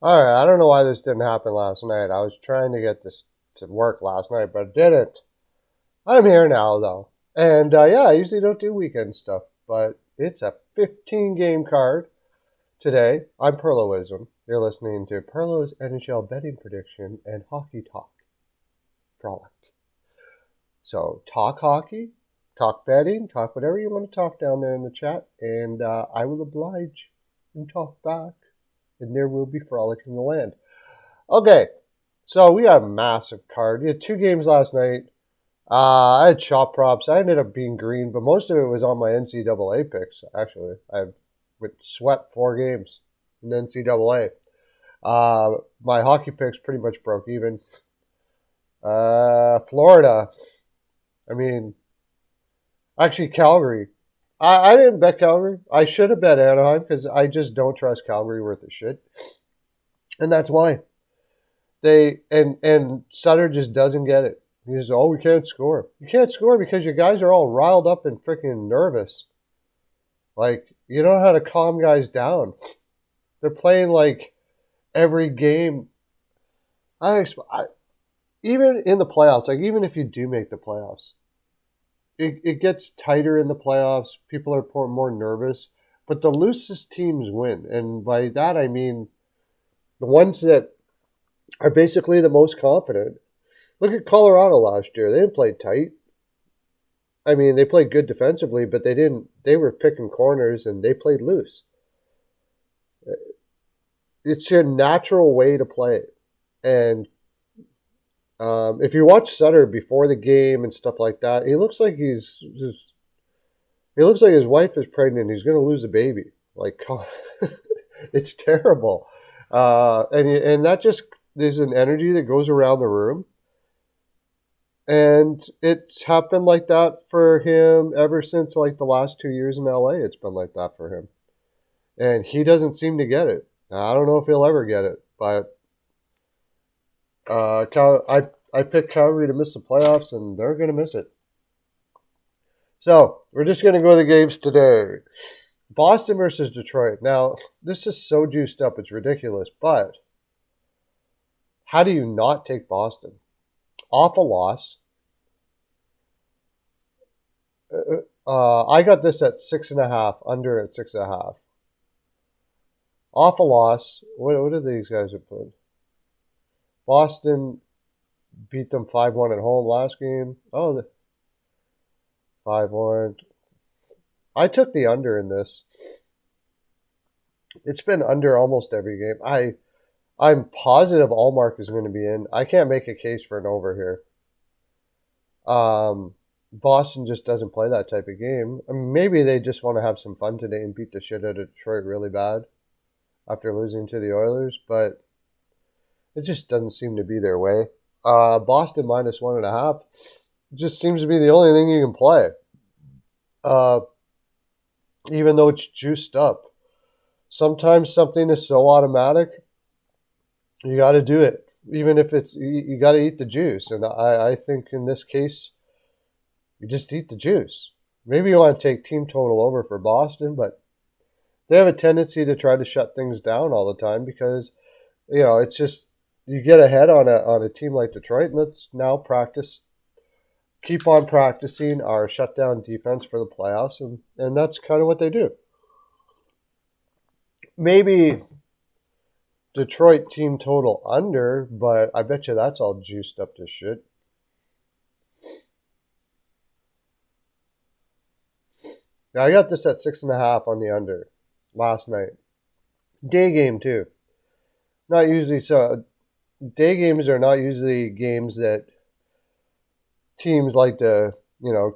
All right, I don't know why this didn't happen last night. I was trying to get this to work last night, but it didn't. I'm here now, though. And yeah, I usually don't do weekend stuff, but it's a 15 game card today. I'm Pearloism. You're listening to Pearlo's NHL betting prediction and hockey talk. Frolic. So, talk hockey, talk betting, talk whatever you want to talk down there in the chat, and I will oblige and talk back, and there will be frolic in the land. Okay, so we have a massive card. We had two games last night. I had shot props. I ended up being green, but most of it was on my NCAA picks, actually. I swept 4 games in NCAA. My hockey picks pretty much broke even. Florida. I mean, actually, Calgary. I didn't bet Calgary. I should have bet Anaheim because I just don't trust Calgary worth a shit. And that's why. And Sutter just doesn't get it. He says, "Oh, we can't score." You can't score because your guys are all riled up and freaking nervous. Like you don't know how to calm guys down. They're playing like every game. I even in the playoffs, like even if you do make the playoffs, it gets tighter in the playoffs. People are more nervous, but the loosest teams win, and by that I mean the ones that are basically the most confident. Look at Colorado last year. They didn't play tight. I mean, they played good defensively, but they didn't. They were picking corners and they played loose. It's your natural way to play, and if you watch Sutter before the game and stuff like that, he looks like he looks like his wife is pregnant. He's going to lose a baby. Like, it's terrible, and that just there's an energy that goes around the room. And it's happened like that for him ever since like the last 2 years in LA. It's been like that for him. And he doesn't seem to get it. I don't know if he'll ever get it, but I picked Calgary to miss the playoffs, and they're going to miss it. So we're just going to go to the games today. Boston versus Detroit. Now, this is so juiced up, it's ridiculous, but how do you not take Boston? Off a loss. I got this at 6.5, under at 6.5. Off a loss. What are these guys have played? Boston beat them 5-1 at home last game. Oh, 5-1. I took the under in this. It's been under almost every game. I'm positive Allmark is going to be in. I can't make a case for an over here. Boston just doesn't play that type of game. I mean, maybe they just want to have some fun today and beat the shit out of Detroit really bad after losing to the Oilers, but it just doesn't seem to be their way. Boston minus 1.5 just seems to be the only thing you can play. Even though it's juiced up. Sometimes something is so automatic, you got to do it. Even if it's, you got to eat the juice. And I think in this case, you just eat the juice. Maybe you want to take team total over for Boston, but they have a tendency to try to shut things down all the time because, it's just, you get ahead on a team like Detroit, and let's now keep on practicing our shutdown defense for the playoffs, and that's kind of what they do. Maybe Detroit team total under, but I bet you that's all juiced up to shit. Now I got this at 6.5 on the under last night. Day game too. Not usually so. Day games are not usually games that teams like to,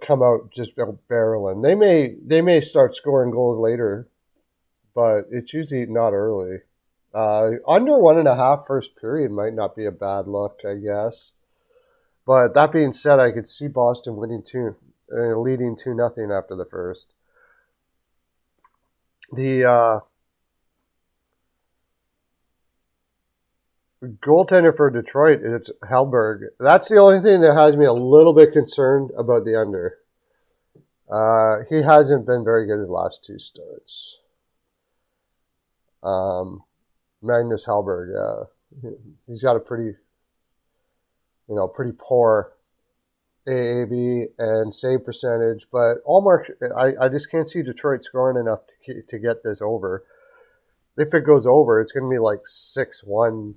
come out just barreling. They may start scoring goals later, but it's usually not early. Under 1.5 first period might not be a bad look, I guess. But that being said, I could see Boston leading 2-0 after the first. The goaltender for Detroit is Hellberg. That's the only thing that has me a little bit concerned about the under. He hasn't been very good his last 2 starts. Magnus Hellberg, yeah. He's got a pretty poor AAV and save percentage, but I just can't see Detroit scoring enough to get this over. If it goes over, it's going to be like 6-1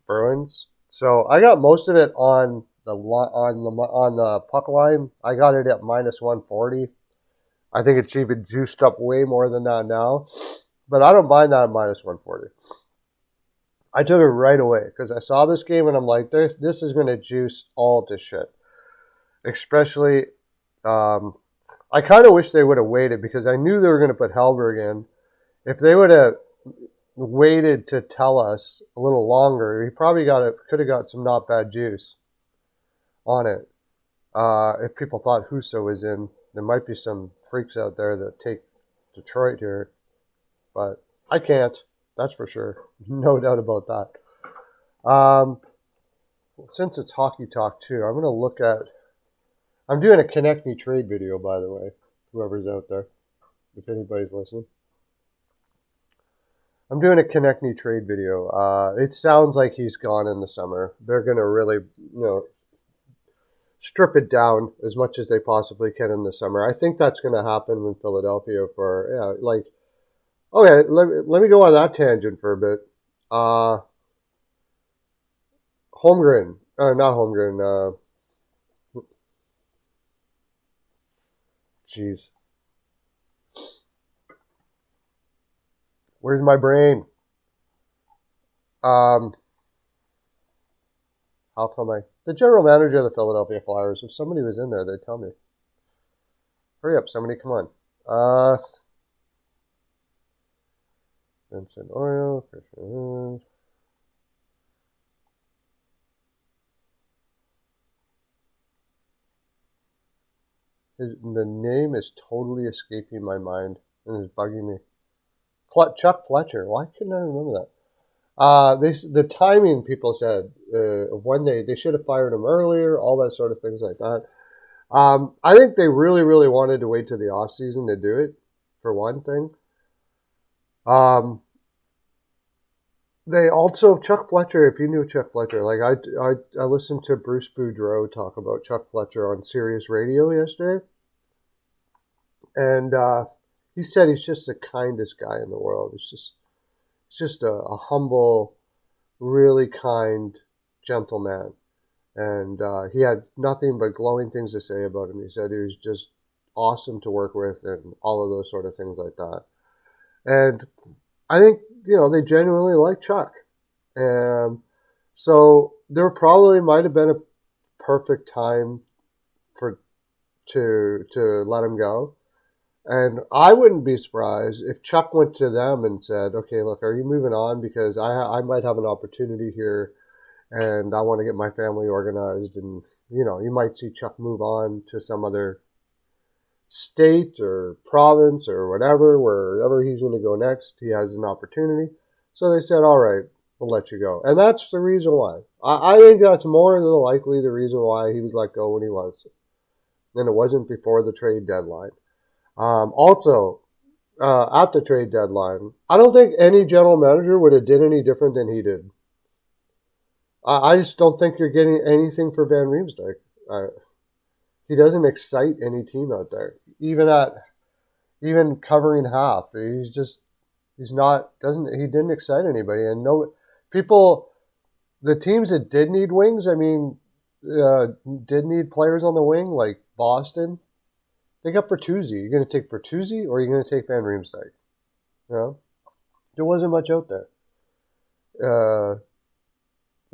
Bruins. So I got most of it on the puck line. I got it at minus 140. I think it's even juiced up way more than that now, but I don't mind that at minus 140. I took it right away because I saw this game and I'm like, this is going to juice all this shit. Especially, I kind of wish they would have waited because I knew they were going to put Hellberg in. If they would have waited to tell us a little longer, he probably could have got some not bad juice on it. If people thought Husso was in, there might be some freaks out there that take Detroit here, but I can't. That's for sure. No doubt about that. Since it's hockey talk too, I'm going to look at. I'm doing a Connect Me trade video, by the way, whoever's out there, if anybody's listening. I'm doing a Connect Me trade video. It sounds like he's gone in the summer. They're going to really, strip it down as much as they possibly can in the summer. I think that's going to happen in Philadelphia okay, let me go on that tangent for a bit. Holmgren, not Holmgren, jeez. Where's my brain? How come the general manager of the Philadelphia Flyers, if somebody was in there, they'd tell me. Hurry up, somebody, come on. Vincent Oreo, Christian. The name is totally escaping my mind and is bugging me. Chuck Fletcher. Why couldn't I remember that? The timing, people said, of when they should have fired him earlier, all that sort of things like that. I think they really, really wanted to wait till the off season to do it, for one thing. They also, Chuck Fletcher, if you knew Chuck Fletcher, like I listened to Bruce Boudreau talk about Chuck Fletcher on Sirius Radio yesterday. And he said he's just the kindest guy in the world. He's just a humble, really kind, gentle man. And he had nothing but glowing things to say about him. He said he was just awesome to work with and all of those sort of things like that. And I think, they genuinely like Chuck. And so there probably might have been a perfect time to let him go. And I wouldn't be surprised if Chuck went to them and said, okay, look, are you moving on? Because I might have an opportunity here and I want to get my family organized. And, you might see Chuck move on to some other state or province or whatever, wherever he's going to go next, he has an opportunity. So they said, all right, we'll let you go. And that's the reason why. I think that's more than likely the reason why he was let go when he was. And it wasn't before the trade deadline. Also, at the trade deadline, I don't think any general manager would have did any different than he did. I just don't think you're getting anything for Van Riemsdyk. He doesn't excite any team out there. Even covering half, he didn't excite anybody. And the teams that did need wings, did need players on the wing, like Boston. They got Bertuzzi. You're going to take Bertuzzi or you're going to take Van Riemsdyk? There wasn't much out there.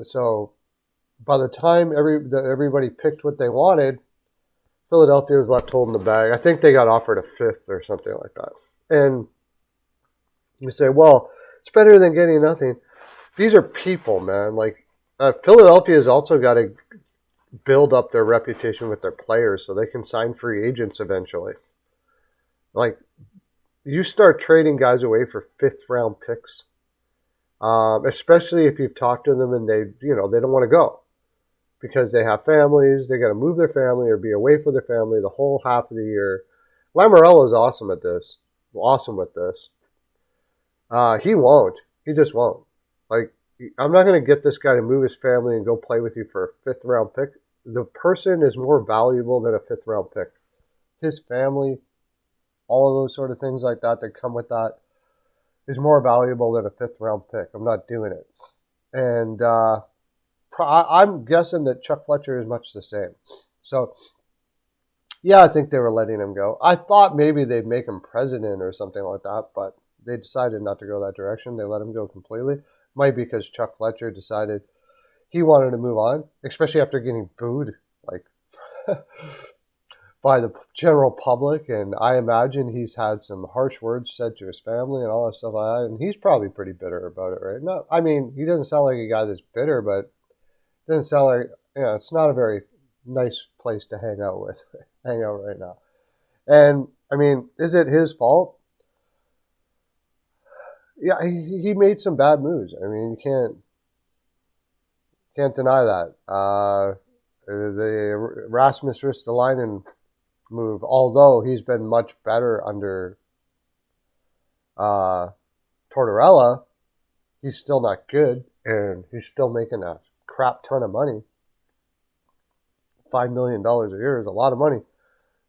So by the time everybody picked what they wanted, Philadelphia was left holding the bag. I think they got offered a fifth or something like that. And you say, well, it's better than getting nothing. These are people, man. Like Philadelphia has also got to build up their reputation with their players so they can sign free agents eventually. Like, you start trading guys away for fifth-round picks, especially if you've talked to them and they don't want to go because they have families, they got to move their family or be away from their family the whole half of the year. Lamoriello is awesome with this. He won't. He just won't. Like, I'm not going to get this guy to move his family and go play with you for a fifth round pick. The person is more valuable than a fifth round pick. His family, all of those sort of things like that come with that, is more valuable than a fifth round pick. I'm not doing it. And I'm guessing that Chuck Fletcher is much the same. So, yeah, I think they were letting him go. I thought maybe they'd make him president or something like that, but they decided not to go that direction. They let him go completely. Might be because Chuck Fletcher decided he wanted to move on, especially after getting booed like by the general public. And I imagine he's had some harsh words said to his family and all that stuff like that. And he's probably pretty bitter about it, right? No, I mean, he doesn't sound like a guy that's bitter, but it doesn't sound like, it's not a very nice place to hang out right now. And I mean, is it his fault? Yeah, he made some bad moves. I mean, you can't deny that. The Rasmus Ristolainen move, although he's been much better under Tortorella, he's still not good, and he's still making a crap ton of money. $5 million a year is a lot of money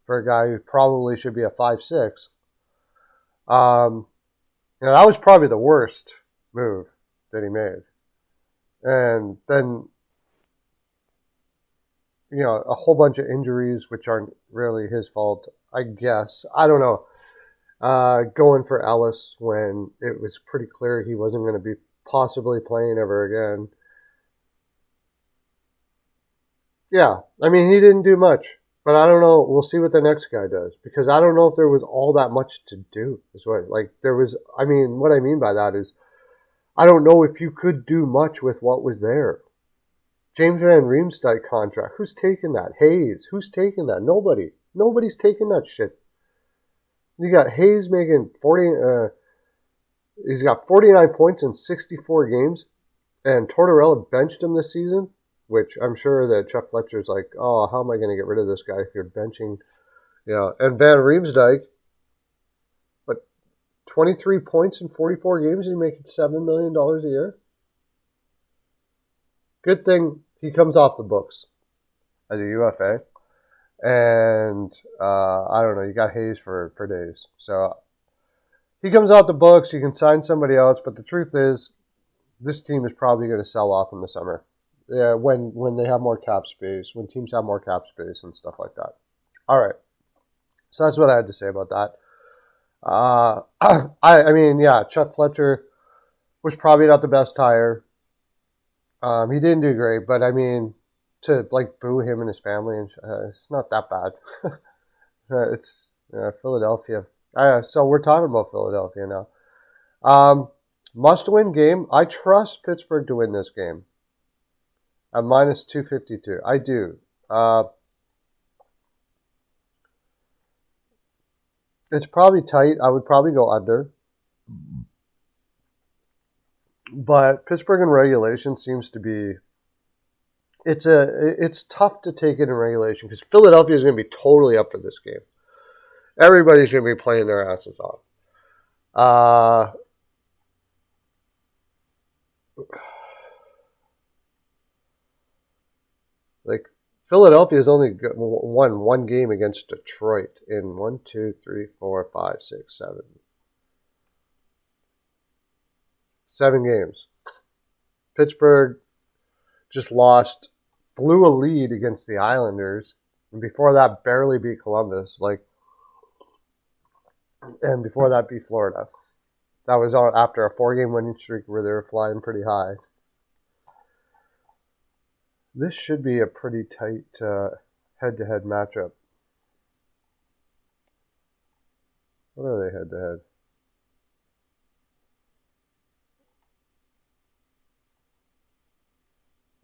for a guy who probably should be a 5'6". That was probably the worst move that he made. And then, a whole bunch of injuries, which aren't really his fault, I guess. I don't know. Going for Ellis when it was pretty clear he wasn't going to be possibly playing ever again. Yeah, I mean, he didn't do much. But I don't know. We'll see what the next guy does. Because I don't know if there was all that much to do. What I mean by that is, I don't know if you could do much with what was there. James Van Riemsdyk contract. Who's taking that? Hayes. Who's taking that? Nobody. Nobody's taking that shit. You got Hayes making 40. He's got 49 points in 64 games, and Tortorella benched him this season. Which I'm sure that Chuck Fletcher's like, oh, how am I going to get rid of this guy if you're benching, And Van Riemsdyk, but 23 points in 44 games, he's making $7 million a year. Good thing he comes off the books as a UFA. And I don't know, you got Hayes for days. So he comes off the books, you can sign somebody else, but the truth is, this team is probably going to sell off in the summer. Yeah, when they have more cap space, when teams have more cap space and stuff like that. All right. So that's what I had to say about that. I mean, yeah, Chuck Fletcher was probably not the best hire. He didn't do great, but I mean, to boo him and his family, and it's not that bad. It's Philadelphia. So we're talking about Philadelphia now. Must-win game. I trust Pittsburgh to win this game. At minus 252. I do. It's probably tight. I would probably go under. But Pittsburgh in regulation seems to be... It's tough to take it in regulation because Philadelphia is going to be totally up for this game. Everybody's going to be playing their asses off. Philadelphia has only won one game against Detroit in 7 games. Pittsburgh just blew a lead against the Islanders, and before that barely beat Columbus, and before that beat Florida. That was after a 4-game winning streak where they were flying pretty high. This should be a pretty tight head-to-head matchup. What are they head-to-head?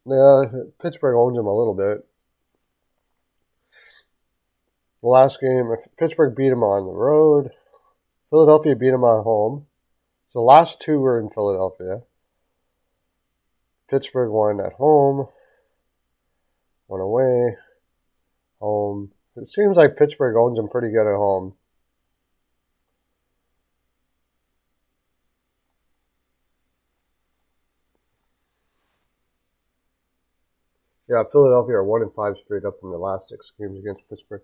Yeah, Pittsburgh owns them a little bit. The last game, Pittsburgh beat them on the road. Philadelphia beat them at home. So the last two were in Philadelphia. Pittsburgh won at home. One away, home. It seems like Pittsburgh owns them pretty good at home. Yeah, Philadelphia are 1-5 straight up in the last 6 games against Pittsburgh.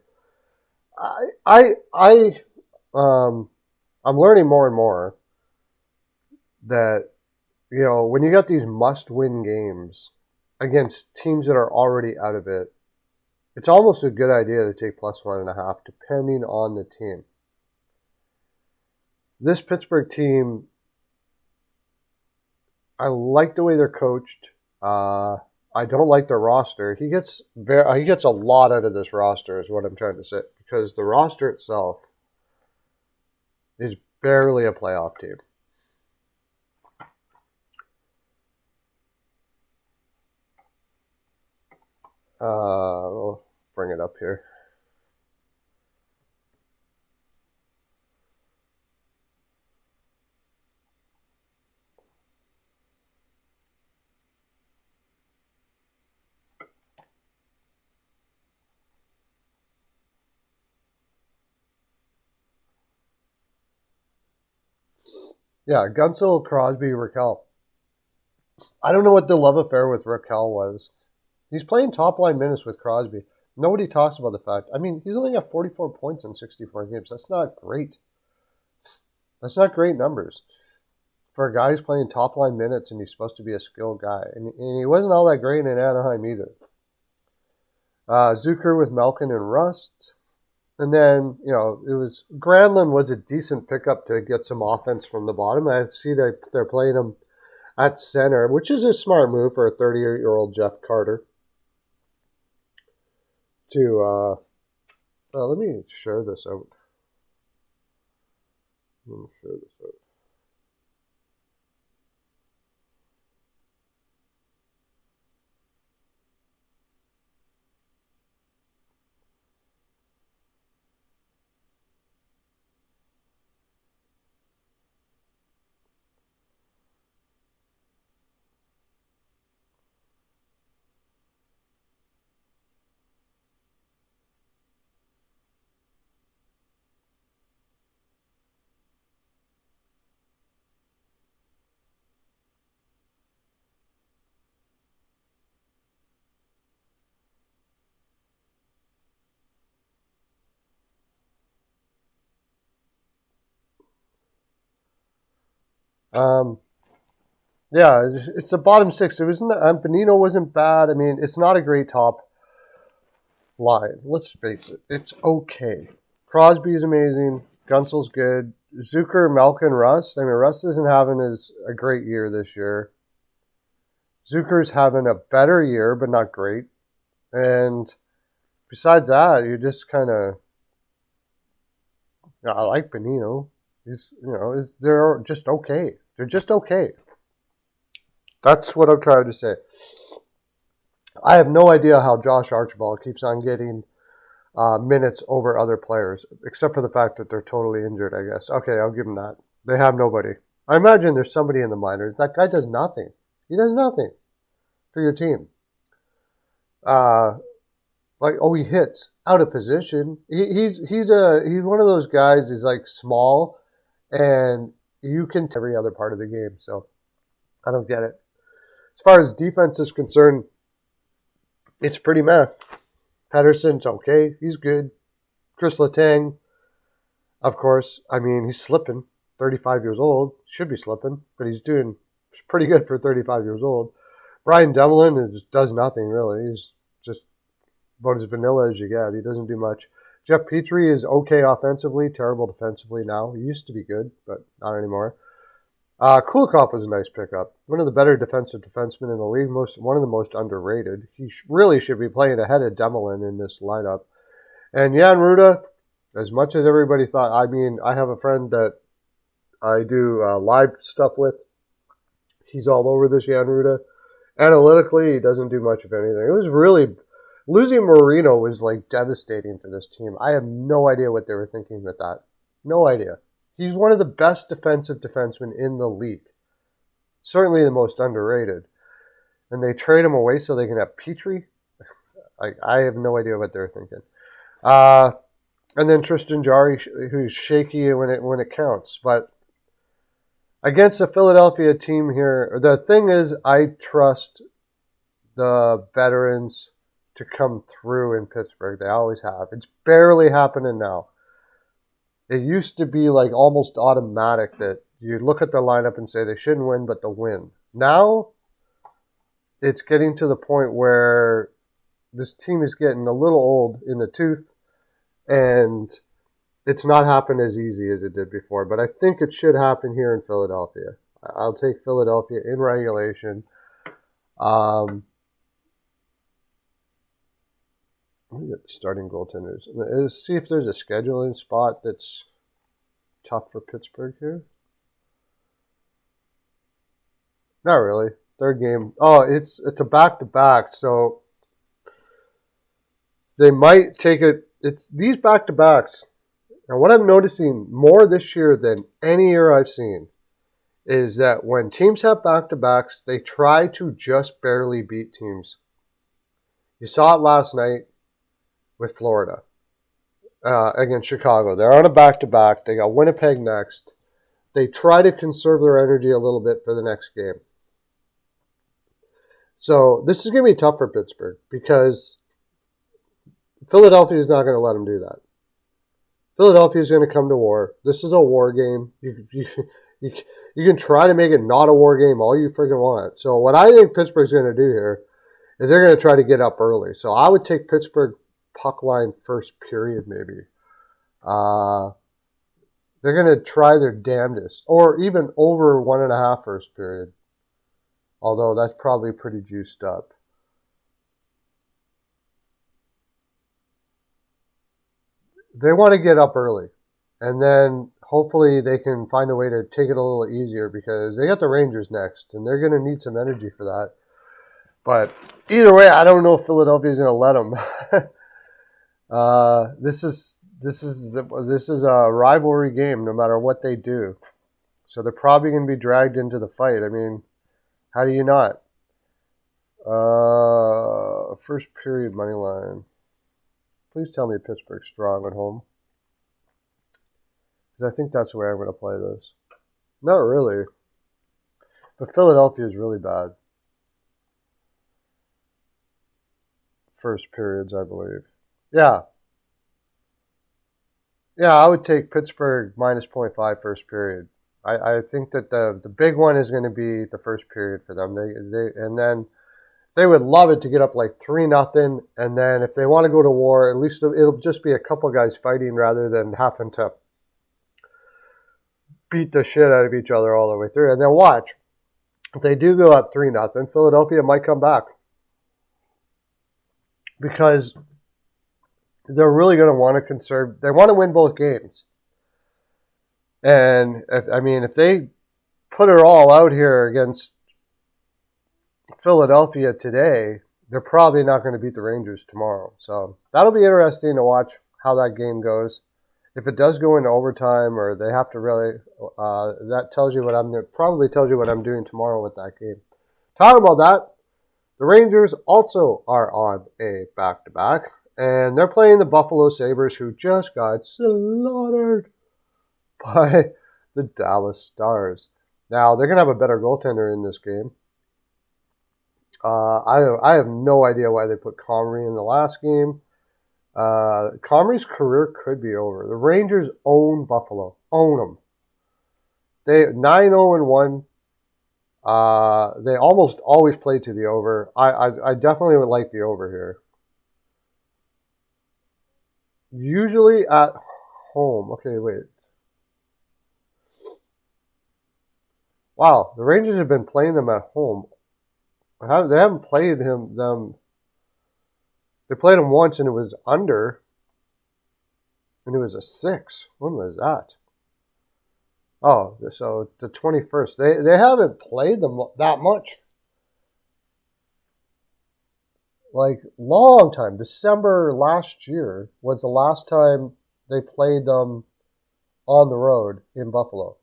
I I'm learning more and more that when you got these must-win games against teams that are already out of it, it's almost a good idea to take +1.5, depending on the team. This Pittsburgh team, I like the way they're coached. I don't like their roster. He gets a lot out of this roster, is what I'm trying to say, because the roster itself is barely a playoff team. We'll bring it up here. Yeah, Gunsel, Crosby, Raquel. I don't know what the love affair with Raquel was. He's playing top line minutes with Crosby. Nobody talks about the fact. I mean, he's only got 44 points in 64 games. That's not great. That's not great numbers for a guy who's playing top line minutes and he's supposed to be a skilled guy. And he wasn't all that great in Anaheim either. Zucker with Malkin and Rust. And then, it was Granlund was a decent pickup to get some offense from the bottom. I see that they're playing him at center, which is a smart move for a 38-year-old Jeff Carter. Let me share this out. Yeah, it's the bottom six. It wasn't. Bonino wasn't bad. I mean, it's not a great top line. Let's face it. It's okay. Crosby's amazing. Gunsel's good. Zucker, Malkin, Rust. I mean, Rust isn't having a great year this year. Zucker's having a better year, but not great. And besides that, you just kind of. I like Bonino. They're just okay. They're just okay. That's what I'm trying to say. I have no idea how Josh Archibald keeps on getting minutes over other players, except for the fact that they're totally injured, I guess. Okay, I'll give them that. They have nobody. I imagine there's somebody in the minors. That guy does nothing. He does nothing for your team. He hits out of position. He's one of those guys. He's like small, and you can tell every other part of the game. So I don't get it. As far as defense is concerned, it's pretty meh. Pedersen's okay. He's good. Chris Letang, of course. I mean, he's slipping. 35 years old. Should be slipping, but he's doing pretty good for 35 years old. Brian Dumoulin does nothing, really. He's just about as vanilla as you get. He doesn't do much. Jeff Petrie is okay offensively, terrible defensively now. He used to be good, but not anymore. Kulikov was a nice pickup. One of the better defensive defensemen in the league. One of the most underrated. He really should be playing ahead of Dumoulin in this lineup. And Jan Ruda, as much as everybody thought, I mean, I have a friend that I do live stuff with. He's all over this Jan Ruda. Analytically, he doesn't do much of anything. It was really... Losing Marino was like devastating for this team. I have no idea what they were thinking with that. No idea. He's one of the best defensive defensemen in the league. Certainly the most underrated. And they trade him away so they can have Petrie? I have no idea what they're thinking. And then Tristan Jarry, who's shaky when it counts. But against the Philadelphia team here, the thing is, I trust the veterans to come through in Pittsburgh. They always have. It's barely happening now. It used to be like almost automatic that you look at the lineup and say they shouldn't win, but they'll win. Now it's getting to the point where this team is getting a little old in the tooth, and it's not happened as easy as it did before. But I think it should happen here in Philadelphia. I'll take Philadelphia in regulation. Let me get the starting goaltenders. Let's see if there's a scheduling spot that's tough for Pittsburgh here. Not really. Third game. Oh, it's a back-to-back, so they might take it. It's these back-to-backs. And what I'm noticing more this year than any year I've seen is that when teams have back-to-backs, they try to just barely beat teams. You saw it last night with Florida against Chicago. They're on a back-to-back. They got Winnipeg next. They try to conserve their energy a little bit for the next game. So this is going to be tough for Pittsburgh because Philadelphia is not going to let them do that. Philadelphia is going to come to war. This is a war game. You can try to make it not a war game all you freaking want. So what I think Pittsburgh's going to do here is they're going to try to get up early. So I would take Pittsburgh puck line first period maybe. They're going to try their damnedest. Or even over 1.5 first period. Although that's probably pretty juiced up. They want to get up early. And then hopefully they can find a way to take it a little easier because they got the Rangers next. And they're going to need some energy for that. But either way, I don't know if Philadelphia is going to let them. This is a rivalry game no matter what they do. So they're probably going to be dragged into the fight. I mean, how do you not? First period money line. Please tell me Pittsburgh's strong at home. Because I think that's the way I'm going to play this. Not really. But Philadelphia is really bad. First periods, I believe. Yeah. Yeah, I would take Pittsburgh minus 0.5 first period. I think that the big one is going to be the first period for them. And then they would love it to get up like 3-0. And then if they want to go to war, at least it'll just be a couple guys fighting rather than having to beat the shit out of each other all the way through. And then watch. If they do go up 3-0, Philadelphia might come back. Because they're really going to want to conserve. They want to win both games. And, if they put it all out here against Philadelphia today, they're probably not going to beat the Rangers tomorrow. So that'll be interesting to watch how that game goes. If it does go into overtime or they have to really, that tells you probably tells you what I'm doing tomorrow with that game. Talking about that, the Rangers also are on a back-to-back. And they're playing the Buffalo Sabres, who just got slaughtered by the Dallas Stars. Now, they're going to have a better goaltender in this game. I have no idea why they put Comrie in the last game. Comrie's career could be over. The Rangers own Buffalo. Own them. They 9-0-1. They almost always play to the over. I definitely would like the over here. Usually at home. Okay, wait. Wow, the Rangers have been playing them at home. They haven't played them. They played them once and it was under. And it was a 6. When was that? Oh, so the 21st. They haven't played them that much. Like, long time. December last year was the last time they played them on the road in Buffalo.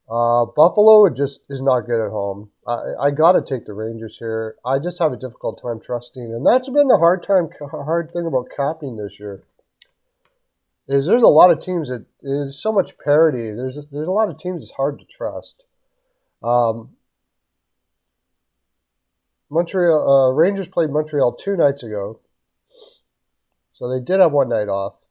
Buffalo just is not good at home. I got to take the Rangers here. I just have a difficult time trusting. And that's been the hard thing about capping this year. There's a lot of teams that there's so much parity. There's a lot of teams it's hard to trust. Montreal Rangers played Montreal 2 nights ago, so they did have one night off.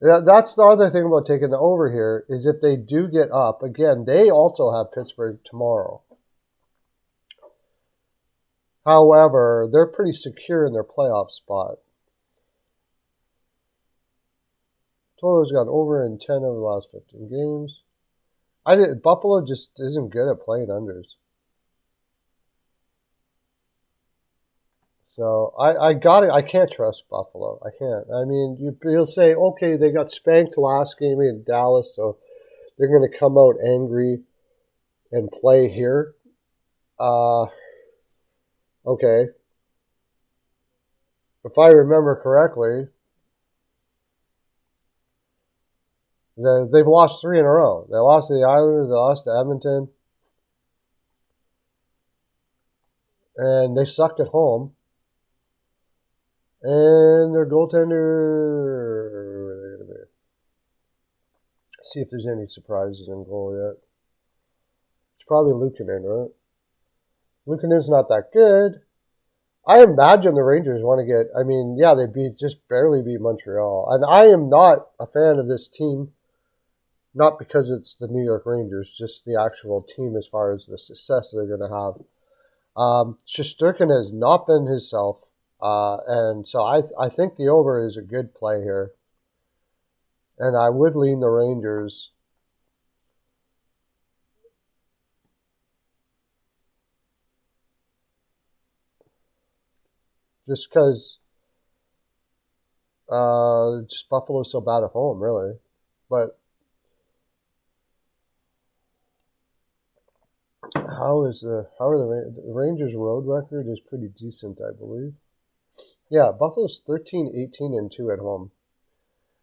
Yeah, that's the other thing about taking the over here is if they do get up again, they also have Pittsburgh tomorrow. However, they're pretty secure in their playoff spot. Total's gone over in 10 of the last 15 games. Buffalo just isn't good at playing unders. So I got it. I can't trust Buffalo. I can't. I mean, you'll say, okay, they got spanked last game in Dallas, so they're going to come out angry and play here. Okay. If I remember correctly, they've lost 3 in a row. They lost to the Islanders, they lost to Edmonton, and they sucked at home. And their goaltender, see if there's any surprises in goal yet. It's probably Luukkonen, right? Luukkonen's not that good. I imagine the Rangers want to get, I mean, yeah, they just barely beat Montreal. And I am not a fan of this team, not because it's the New York Rangers, just the actual team as far as the success they're going to have. Shesterkin has not been himself. And so I think the over is a good play here. And I would lean the Rangers. Just because just Buffalo's so bad at home, really. But how are the Rangers' road record is pretty decent, I believe. Yeah, Buffalo's 13-18-2 at home.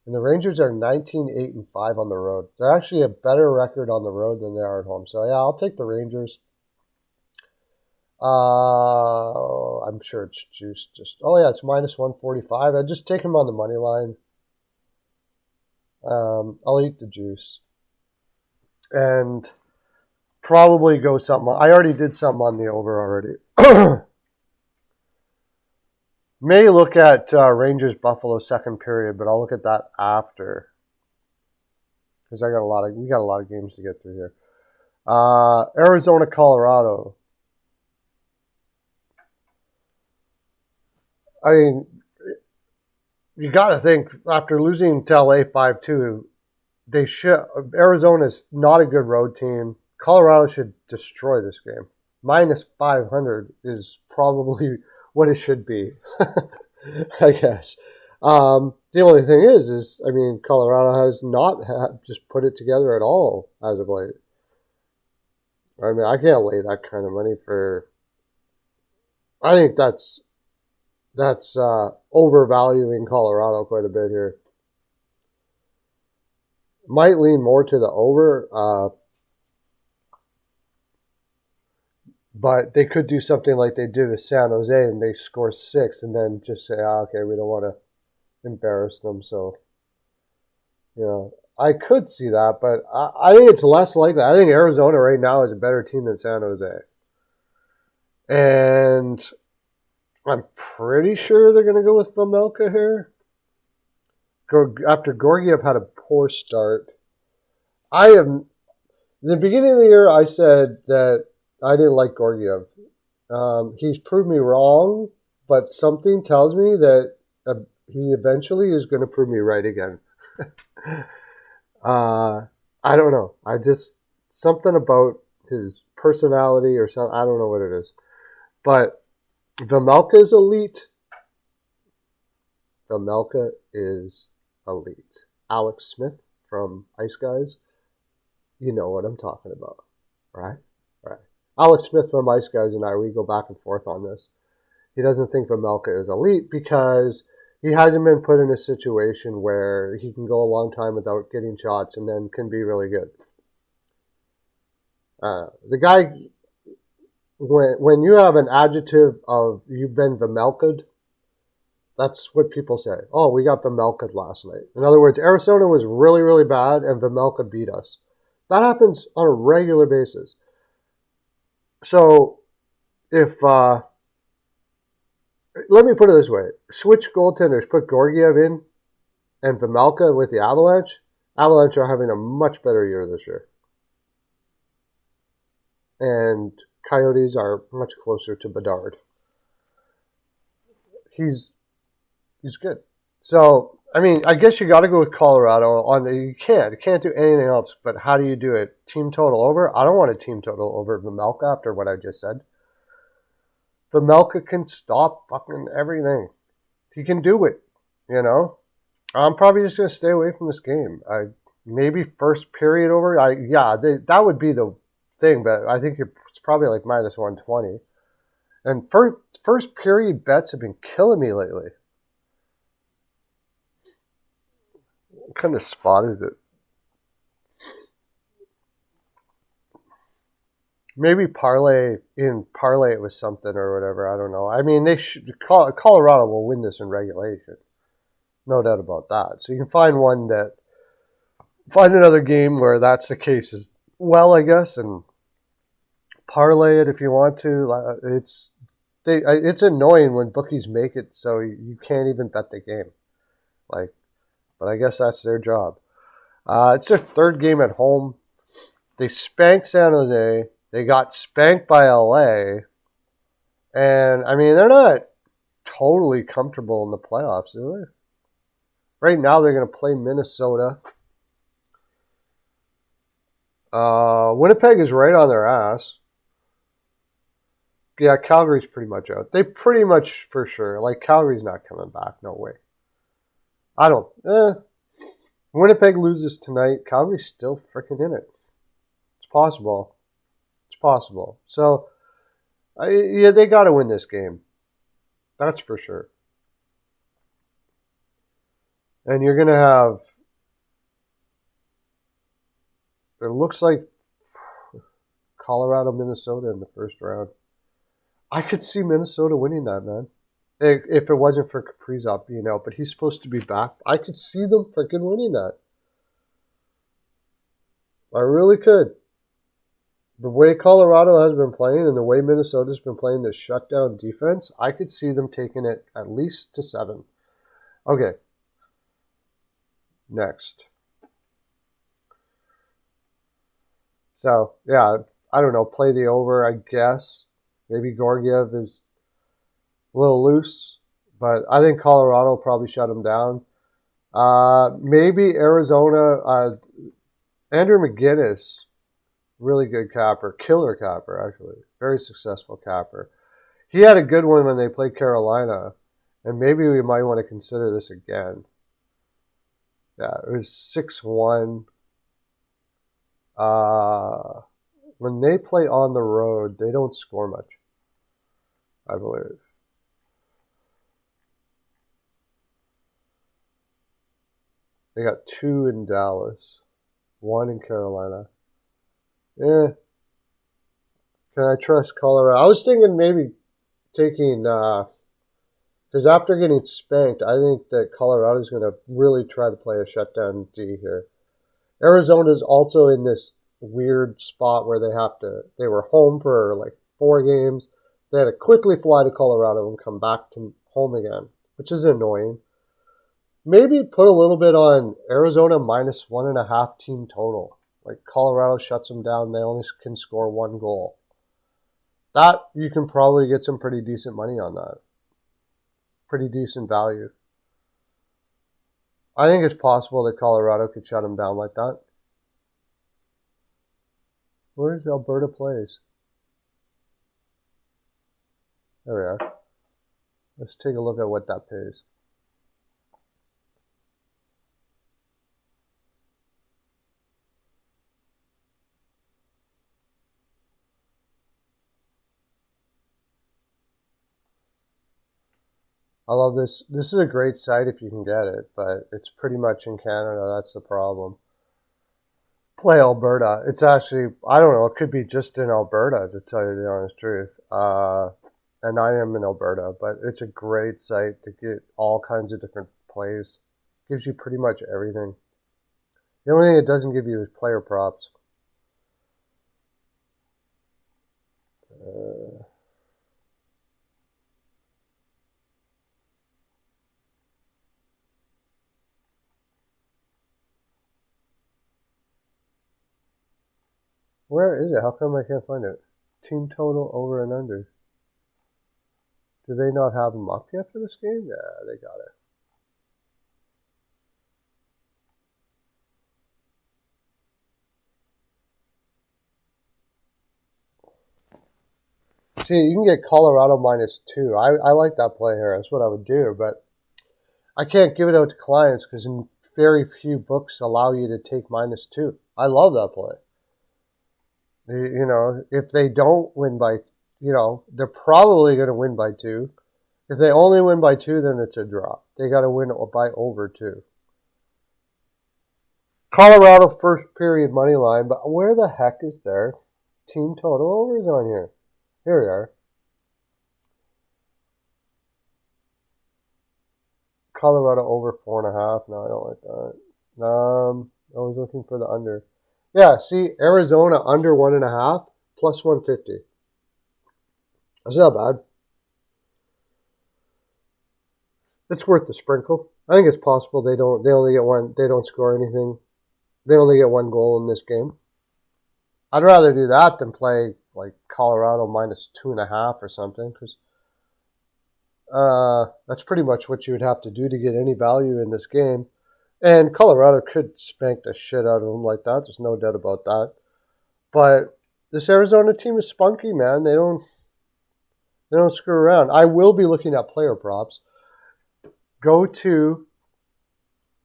And the Rangers are 19-8-5 on the road. They're actually a better record on the road than they are at home. So, yeah, I'll take the Rangers. I'm sure it's juiced. It's minus 145. I'd just take them on the money line. I'll eat the juice. And probably go something. I already did something on the over already. May look at Rangers Buffalo second period, but I'll look at that after because we got a lot of games to get through here. Arizona, Colorado. I mean, you got to think after losing to LA 5-2, Arizona's not a good road team. Colorado should destroy this game. Minus 500 is probably what it should be, I guess. The only thing is I mean, Colorado has not just put it together at all as of late. I mean, I can't lay that kind of money for. I think that's overvaluing Colorado quite a bit here. Might lean more to the over. But they could do something like they did with San Jose and they score 6 and then just say, okay, we don't want to embarrass them. So, I could see that, but I think it's less likely. I think Arizona right now is a better team than San Jose. And I'm pretty sure they're going to go with Vejmelka here. After Georgiev had a poor start. In the beginning of the year, I said that I didn't like Georgiev. He's proved me wrong, but something tells me that he eventually is going to prove me right again. I don't know. Something about his personality or something. I don't know what it is. But Vejmelka is elite. Vejmelka is elite. Alex Smith from Ice Guys. You know what I'm talking about, right? Right. Alex Smith from Ice Guys and we go back and forth on this. He doesn't think Vejmelka is elite because he hasn't been put in a situation where he can go a long time without getting shots and then can be really good. The guy, when you have an adjective of you've been Vejmelka'd, that's what people say. Oh, we got Vejmelka'd last night. In other words, Arizona was really, really bad and Vejmelka beat us. That happens on a regular basis. So if let me put it this way: switch goaltenders, put Georgiev in and Vejmelka with the Avalanche. Avalanche are having a much better year this year, and Coyotes are much closer to Bedard. He's good. So I mean, I guess you got to go with Colorado. You can't do anything else. But how do you do it? Team total over? I don't want a team total over Vejmelka after what I just said. Vejmelka can stop fucking everything. He can do it. You know. I'm probably just gonna stay away from this game. Maybe first period over. That would be the thing, but I think it's probably like minus 120. And first period bets have been killing me lately. What kind of spot is it? Maybe parlay it with something or whatever. I don't know. I mean, Colorado will win this in regulation, no doubt about that. So you can find another game where that's the case as well, I guess, and parlay it if you want to. It's annoying when bookies make it so you can't even bet the game, but I guess that's their job. It's their third game at home. They spanked San Jose. They got spanked by LA. And, I mean, they're not totally comfortable in the playoffs, are they? Right now, they're going to play Minnesota. Winnipeg is right on their ass. Yeah, Calgary's pretty much out. They pretty much, for sure. Calgary's not coming back. No way. I don't. Winnipeg loses tonight. Calgary's still freaking in it. It's possible. So, they got to win this game. That's for sure. And you're going to have, it looks like Colorado, Minnesota in the first round. I could see Minnesota winning that, man. If it wasn't for Kaprizov being out, but he's supposed to be back. I could see them freaking winning that. I really could. The way Colorado has been playing and the way Minnesota's been playing this shutdown defense, I could see them taking it at least to 7. Okay. Next. So, yeah, I don't know. Play the over, I guess. Maybe Georgiev is a little loose, but I think Colorado will probably shut him down. Maybe Arizona. Andrew McGinnis. Really good capper. Killer capper, actually. Very successful capper. He had a good one when they played Carolina, and maybe we might want to consider this again. Yeah, it was 6-1. When they play on the road, they don't score much, I believe. They got 2 in Dallas, 1 in Carolina. Can I trust Colorado? I was thinking maybe taking, because after getting spanked, I think that Colorado's going to really try to play a shutdown D here. Arizona's also in this weird spot where they were home for 4 games. They had to quickly fly to Colorado and come back to home again, which is annoying. Maybe put a little bit on Arizona minus 1.5 team total. Colorado shuts them down. They only can score 1 goal. That, you can probably get some pretty decent money on that. Pretty decent value. I think it's possible that Colorado could shut them down like that. Where's Alberta plays? There we are. Let's take a look at what that pays. I love this. This is a great site if you can get it, but it's pretty much in Canada. That's the problem. Play Alberta. It's actually, I don't know, it could be just in Alberta, to tell you the honest truth. And I am in Alberta, but it's a great site to get all kinds of different plays. Gives you pretty much everything. The only thing it doesn't give you is player props. Where is it? How come I can't find it? Team total over and under. Do they not have them up yet for this game? Yeah, they got it. See, you can get Colorado -2. I like that play here. That's what I would do, but I can't give it out to clients because very few books allow you to take -2. I love that play. You know, if they don't win by, they're probably going to win by 2. If they only win by 2, then it's a draw. They got to win by over 2. Colorado first period money line, but where the heck is their team total overs on here? Here we are. Colorado over 4.5. No, I don't like that. I was looking for the under. Yeah, see, Arizona under 1.5 plus 150. That's not bad. It's worth the sprinkle. I think it's possible they only get one. They don't score anything. They only get 1 goal in this game. I'd rather do that than play like Colorado -2.5 or something, because that's pretty much what you would have to do to get any value in this game. And Colorado could spank the shit out of them like that. There's no doubt about that. But this Arizona team is spunky, man. They don't screw around. I will be looking at player props. Go to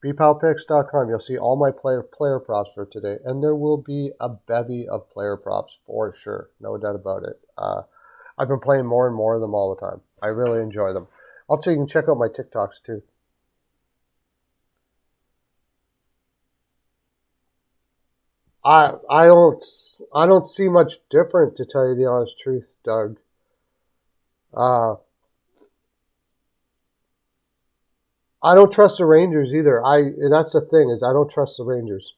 bpalpicks.com. You'll see all my player props for today, and there will be a bevy of player props for sure. No doubt about it. I've been playing more and more of them all the time. I really enjoy them. Also, you can check out my TikToks too. I don't see much different, to tell you the honest truth, Doug. I don't trust the Rangers either. That's the thing, is I don't trust the Rangers.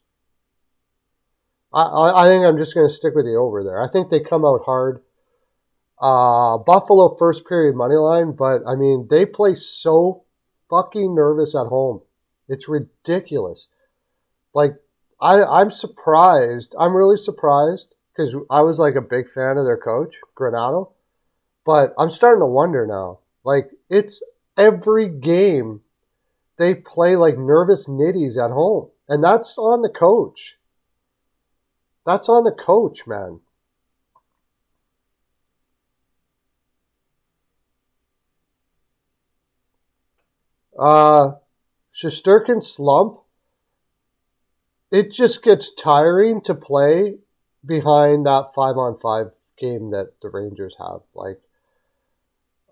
I think I'm just going to stick with the over there. I think they come out hard. Buffalo first period money line, but I mean, they play so fucking nervous at home. It's ridiculous. Like, I'm surprised. I'm really surprised, because I was like a big fan of their coach, Granato. But I'm starting to wonder now. Like, it's every game they play like nervous nitties at home. And that's on the coach. That's on the coach, man. Shesterkin slump. It just gets tiring to play behind that 5-on-5 game that the Rangers have. Like,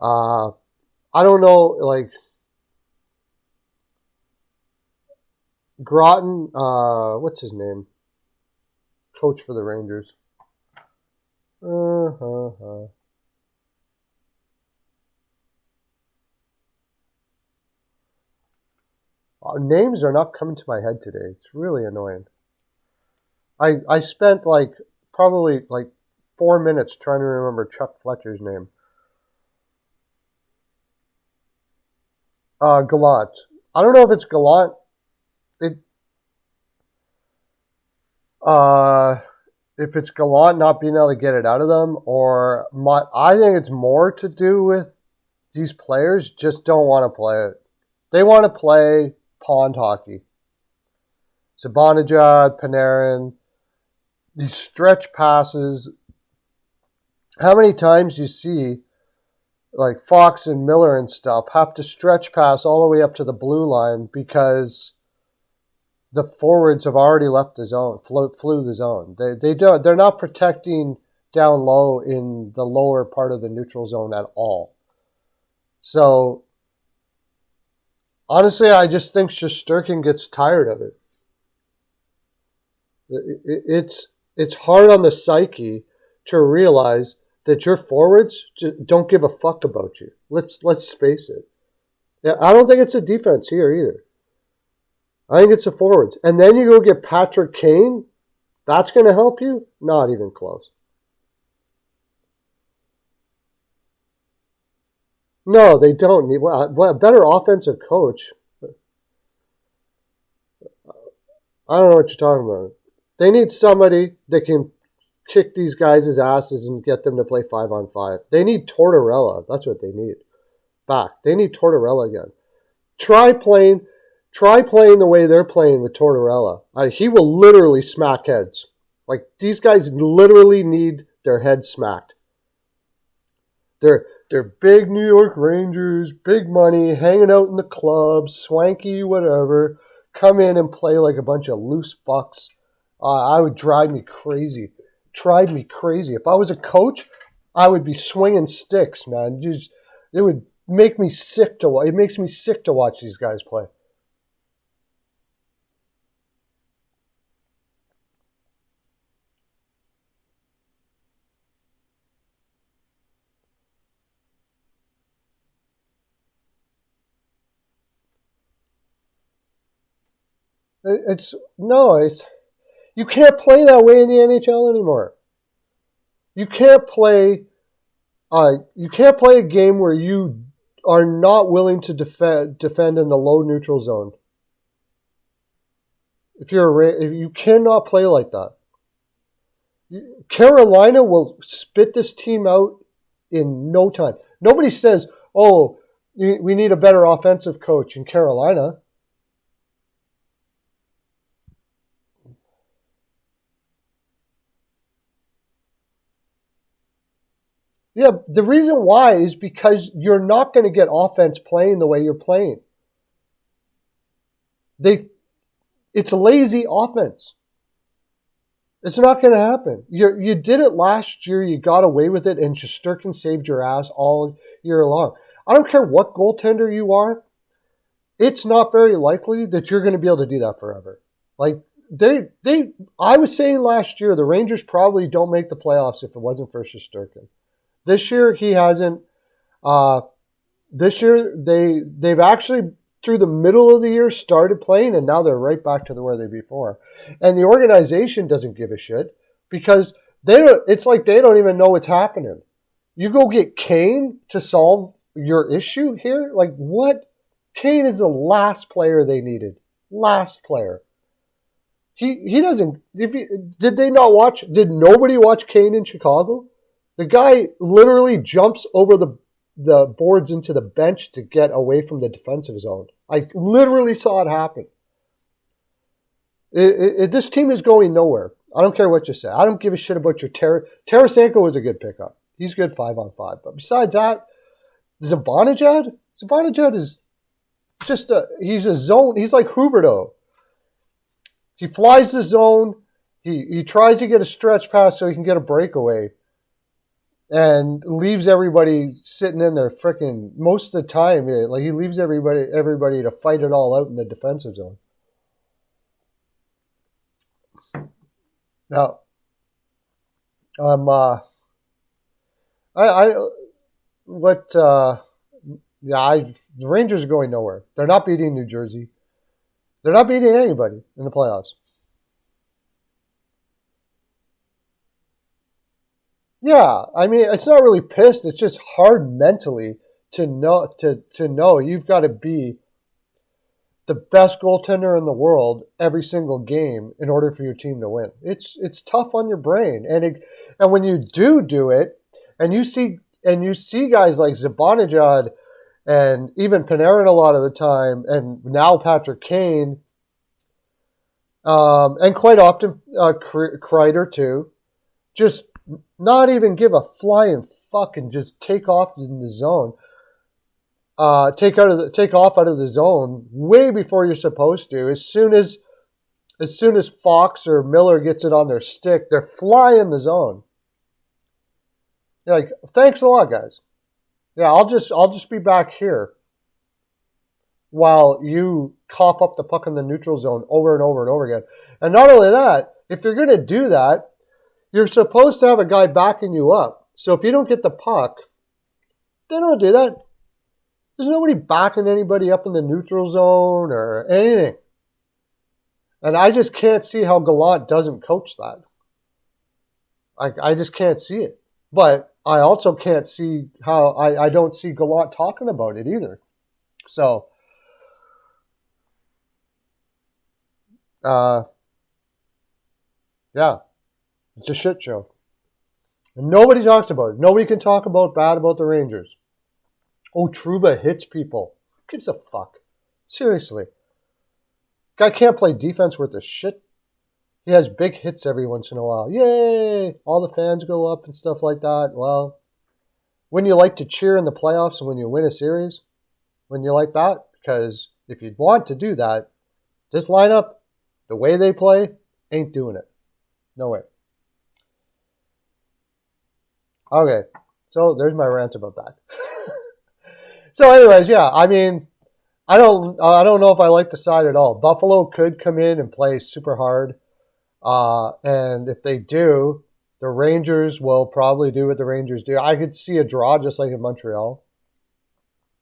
I don't know, like, Groton, what's his name? Coach for the Rangers. Names are not coming to my head today. It's really annoying. I spent probably 4 minutes trying to remember Chuck Fletcher's name. Gallant. I don't know if it's Gallant. If it's Gallant not being able to get it out of them, or I think it's more to do with these players just don't want to play it. They want to play pond hockey. Zibanejad, Panarin, these stretch passes. How many times do you see like Fox and Miller and stuff have to stretch pass all the way up to the blue line because the forwards have already left the zone, flew the zone. They're not protecting down low in the lower part of the neutral zone at all. So honestly, I just think Shesterkin gets tired of it. It's hard on the psyche to realize that your forwards just don't give a fuck about you. Let's face it. Yeah, I don't think it's a defense here either. I think it's the forwards. And then you go get Patrick Kane. That's going to help you? Not even close. No, they don't need a better offensive coach. I don't know what you're talking about. They need somebody that can kick these guys' asses and get them to play 5-on-5. They need Tortorella. That's what they need. Back. They need Tortorella again. Try playing the way they're playing with Tortorella. He will literally smack heads. Like, these guys literally need their heads smacked. They're big New York Rangers, big money, hanging out in the clubs, swanky, whatever. Come in and play like a bunch of loose fucks. I would drive me crazy. Drive me crazy. If I was a coach, I would be swinging sticks, man. It would make me sick to watch. It makes me sick to watch these guys play. It's no, it's you can't play that way in the NHL anymore. You can't play. You can't play a game where you are not willing to defend in the low neutral zone. If you cannot play like that. Carolina will spit this team out in no time. Nobody says, "Oh, we need a better offensive coach in Carolina." Yeah, the reason why is because you're not going to get offense playing the way you're playing. It's a lazy offense. It's not going to happen. You did it last year. You got away with it, and Shesterkin saved your ass all year long. I don't care what goaltender you are. It's not very likely that you're going to be able to do that forever. Like I was saying last year, the Rangers probably don't make the playoffs if it wasn't for Shesterkin. This year he hasn't. This year they've actually through the middle of the year started playing, and now they're right back to where they before. And the organization doesn't give a shit because it's like they don't even know what's happening. You go get Kane to solve your issue here? Like, what? Kane is the last player they needed. Last player. He doesn't. Did they not watch? Did nobody watch Kane in Chicago? The guy literally jumps over the boards into the bench to get away from the defensive zone. I literally saw it happen. This team is going nowhere. I don't care what you say. I don't give a shit about your Tarasenko was a good pickup. He's good 5-on-5. But besides that, Zibanejad is just he's a zone. He's like Huberdeau. He flies the zone. He tries to get a stretch pass so he can get a breakaway. And leaves everybody sitting in there freaking most of the time. Like, he leaves everybody to fight it all out in the defensive zone. Now, the Rangers are going nowhere. They're not beating New Jersey. They're not beating anybody in the playoffs. Yeah, I mean, it's not really pissed. It's just hard mentally to know you've got to be the best goaltender in the world every single game in order for your team to win. It's tough on your brain, and when you do it, and you see guys like Zibanejad and even Panarin a lot of the time, and now Patrick Kane, and quite often Kreider too, just not even give a flying fuck and just take off in the zone. Take off out of the zone way before you're supposed to. As soon as Fox or Miller gets it on their stick, they're flying the zone. You're like, thanks a lot, guys. Yeah, I'll just be back here while you cough up the puck in the neutral zone over and over and over again. And not only that, if you're going to do that, you're supposed to have a guy backing you up. So if you don't get the puck, they don't do that. There's nobody backing anybody up in the neutral zone or anything. And I just can't see how Gallant doesn't coach that. I just can't see it. But I also can't see how I don't see Gallant talking about it either. So, uh, yeah, it's a shit show. And nobody talks about it. Nobody can talk bad about the Rangers. Oh, Trouba hits people. Who gives a fuck? Seriously. Guy can't play defense worth a shit. He has big hits every once in a while. Yay! All the fans go up and stuff like that. Well, wouldn't you like to cheer in the playoffs and when you win a series? Wouldn't you like that? Because if you want to do that, this lineup, the way they play, ain't doing it. No way. Okay, so there's my rant about that. So, anyways, yeah, I mean, I don't know if I like the side at all. Buffalo could come in and play super hard, and if they do, the Rangers will probably do what the Rangers do. I could see a draw just like in Montreal,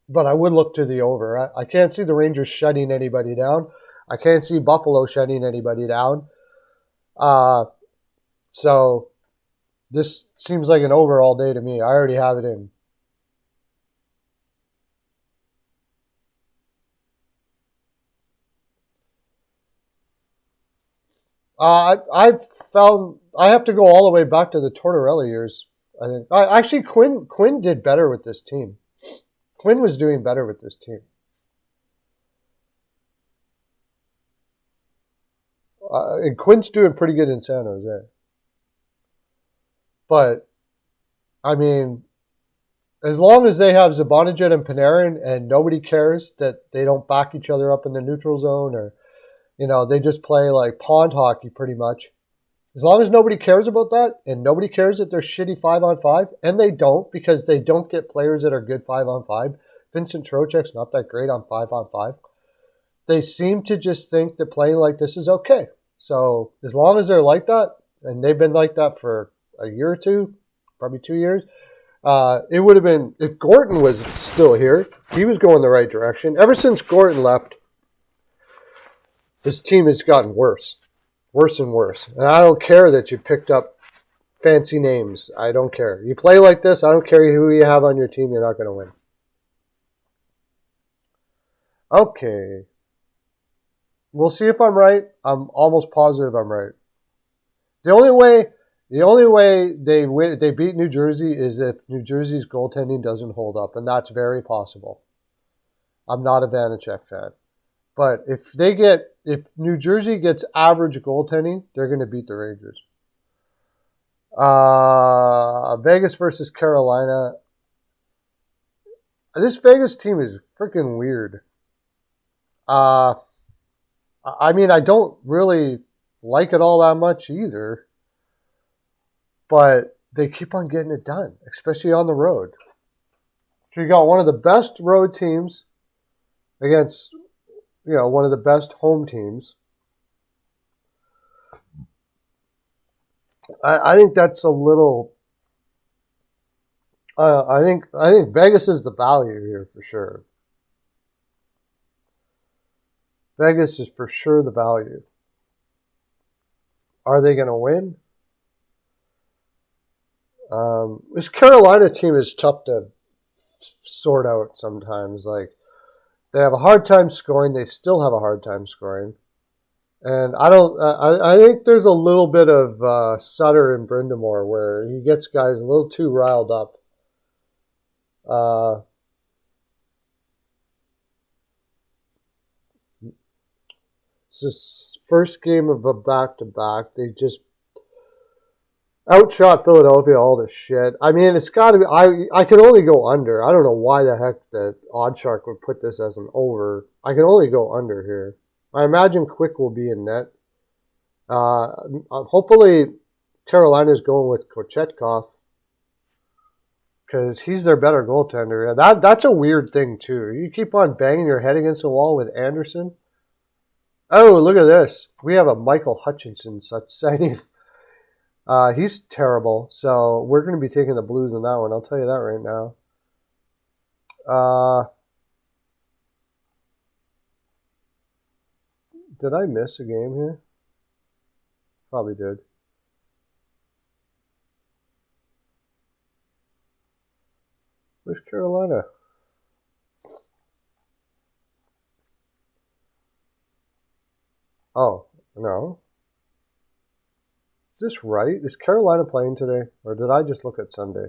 but I would look to the over. I can't see the Rangers shutting anybody down. I can't see Buffalo shutting anybody down. So this seems like an over all day to me. I already have it in. I found I have to go all the way back to the Tortorella years. I think actually Quinn did better with this team. Quinn was doing better with this team. And Quinn's doing pretty good in San Jose. But I mean, as long as they have Zibanejad and Panarin, and nobody cares that they don't back each other up in the neutral zone, or they just play like pond hockey pretty much. As long as nobody cares about that, and nobody cares that they're shitty 5-on-5, and they don't because they don't get players that are good 5-on-5. Vincent Trocheck's not that great on 5-on-5. They seem to just think that playing like this is okay. So as long as they're like that, and they've been like that for a year or two, probably 2 years, it would have been, if Gorton was still here, he was going the right direction. Ever since Gorton left, this team has gotten worse and worse. And I don't care that you picked up fancy names. I don't care. You play like this, I don't care who you have on your team, you're not going to win. Okay. We'll see if I'm right. I'm almost positive I'm right. The only way they beat New Jersey is if New Jersey's goaltending doesn't hold up, and that's very possible. I'm not a Vanacek fan. But if New Jersey gets average goaltending, they're going to beat the Rangers. Vegas versus Carolina. This Vegas team is freaking weird. I mean, I don't really like it all that much either. But they keep on getting it done, especially on the road. So you got one of the best road teams against one of the best home teams. I think that's a little. I think Vegas is the value here for sure. Vegas is for sure the value. Are they going to win? This Carolina team is tough to sort out sometimes. Like, they have a hard time scoring. They still have a hard time scoring. And I think there's a little bit of Sutter and Brindamore where he gets guys a little too riled up. It's this first game of a back-to-back. They just outshot Philadelphia all this shit. I mean, it's got to be. I can only go under. I don't know why the heck that Oddshark would put this as an over. I can only go under here. I imagine Quick will be in net. Hopefully, Carolina's going with Kochetkov because he's their better goaltender. That's a weird thing too. You keep on banging your head against the wall with Anderson. Oh, look at this. We have a Michael Hutchinson such sighting. He's terrible, so we're going to be taking the Blues in that one. I'll tell you that right now. Did I miss a game here? Probably did. Where's Carolina? Oh, no. Is this right? Is Carolina playing today? Or did I just look at Sunday?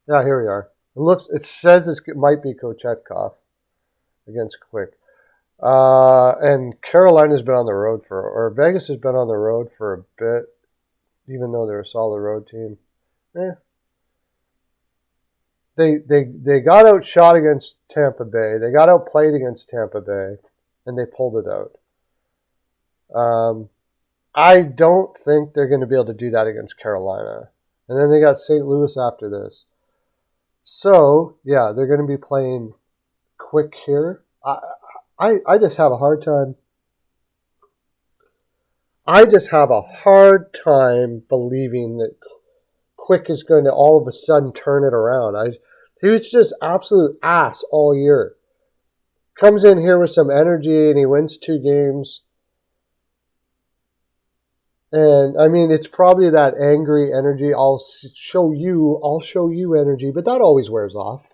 Yeah, here we are. It says it might be Kochetkov against Quick. And Carolina's been on the road or Vegas has been on the road for a bit, even though they're a solid road team. They got outshot against Tampa Bay. They got outplayed against Tampa Bay, and they pulled it out. I don't think they're going to be able to do that against Carolina. And then they got St. Louis after this. So, yeah, they're going to be playing Quick here. I just have a hard time. I just have a hard time believing that Quick is going to all of a sudden turn it around. He was just absolute ass all year. Comes in here with some energy and he wins 2 games. And I mean, it's probably that angry energy. I'll show you energy, but that always wears off.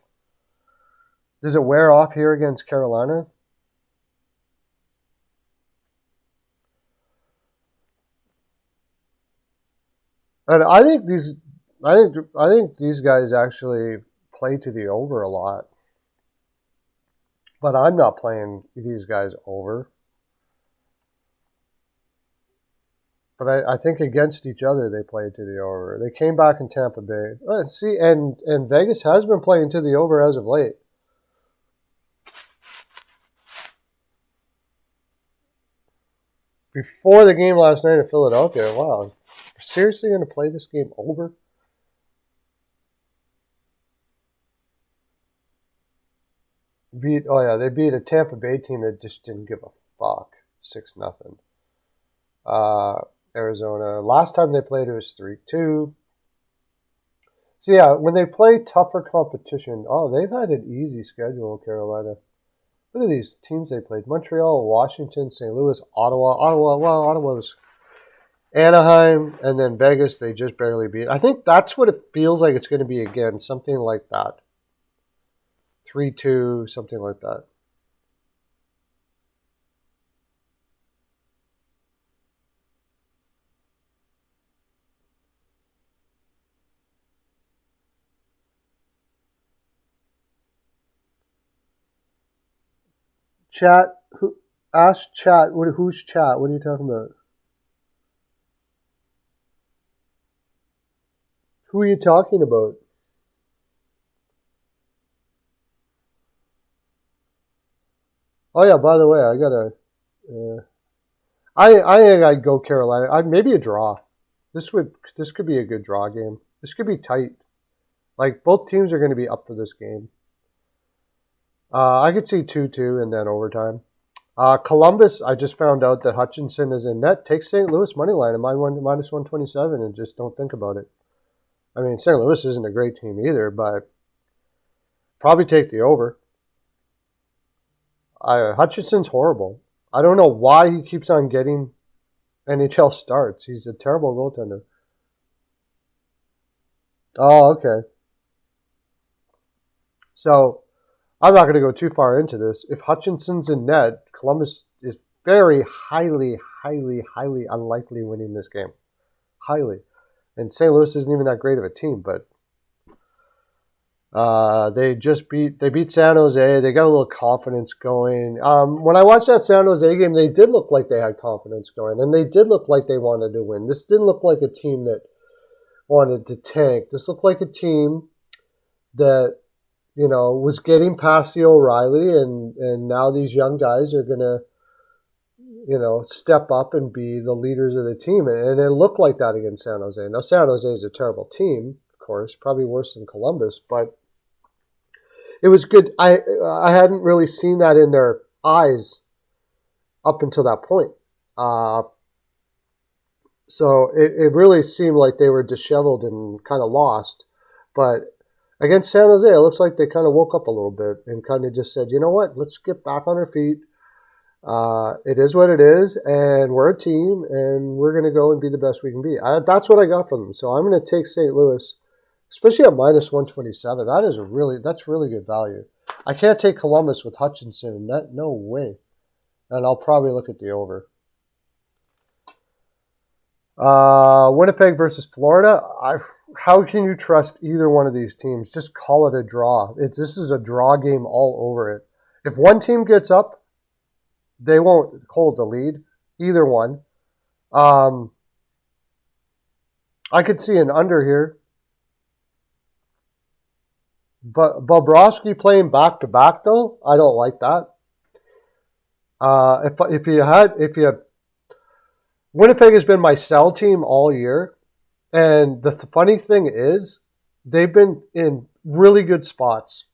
Does it wear off here against Carolina? And I think these guys actually play to the over a lot. But I'm not playing these guys over. But I think against each other they played to the over. They came back in Tampa Bay. See, and Vegas has been playing to the over as of late. Before the game last night in Philadelphia, wow. Seriously going to play this game over? They beat a Tampa Bay team that just didn't give a fuck. 6-0. Arizona. Last time they played, it was 3-2. So yeah, when they play tougher competition, they've had an easy schedule, Carolina. Look at these teams they played. Montreal, Washington, St. Louis, Ottawa. Ottawa was Anaheim, and then Vegas, they just barely beat. I think that's what it feels like it's going to be again, something like that. 3-2, something like that. Chat, ask chat, who's chat? What are you talking about? Who are you talking about? Oh yeah, by the way, I gotta. I think I'd go Carolina. Maybe a draw. This could be a good draw game. This could be tight. Like both teams are going to be up for this game. I could see 2-2 and then overtime. Columbus, I just found out that Hutchinson is in net. Take St. Louis money line at minus 127 and just don't think about it. I mean, St. Louis isn't a great team either, but probably take the over. Hutchinson's horrible. I don't know why he keeps on getting NHL starts. He's a terrible goaltender. Oh, okay. So I'm not going to go too far into this. If Hutchinson's in net, Columbus is very highly, highly, highly unlikely winning this game. Highly. And St. Louis isn't even that great of a team, but they beat San Jose. They got a little confidence going. When I watched that San Jose game, they did look like they had confidence going, and they did look like they wanted to win. This didn't look like a team that wanted to tank. This looked like a team that, was getting past the O'Reilly, and now these young guys are going to, step up and be the leaders of the team. And it looked like that against San Jose. Now, San Jose is a terrible team, of course, probably worse than Columbus, but it was good. I hadn't really seen that in their eyes up until that point. So it really seemed like they were disheveled and kind of lost. But against San Jose, it looks like they kind of woke up a little bit and kind of just said, you know what, let's get back on our feet. It is what it is, and we're a team, and we're going to go and be the best we can be. That's what I got from them. So I'm going to take St. Louis, especially at minus 127. That's really good value. I can't take Columbus with Hutchinson. No way. And I'll probably look at the over. Winnipeg versus Florida. How can you trust either one of these teams? Just call it a draw. This is a draw game all over it. If one team gets up, they won't hold the lead. Either one. I could see an under here. But Bobrovsky playing back to back though, I don't like that. If you Winnipeg has been my sell team all year, and the funny thing is, they've been in really good spots,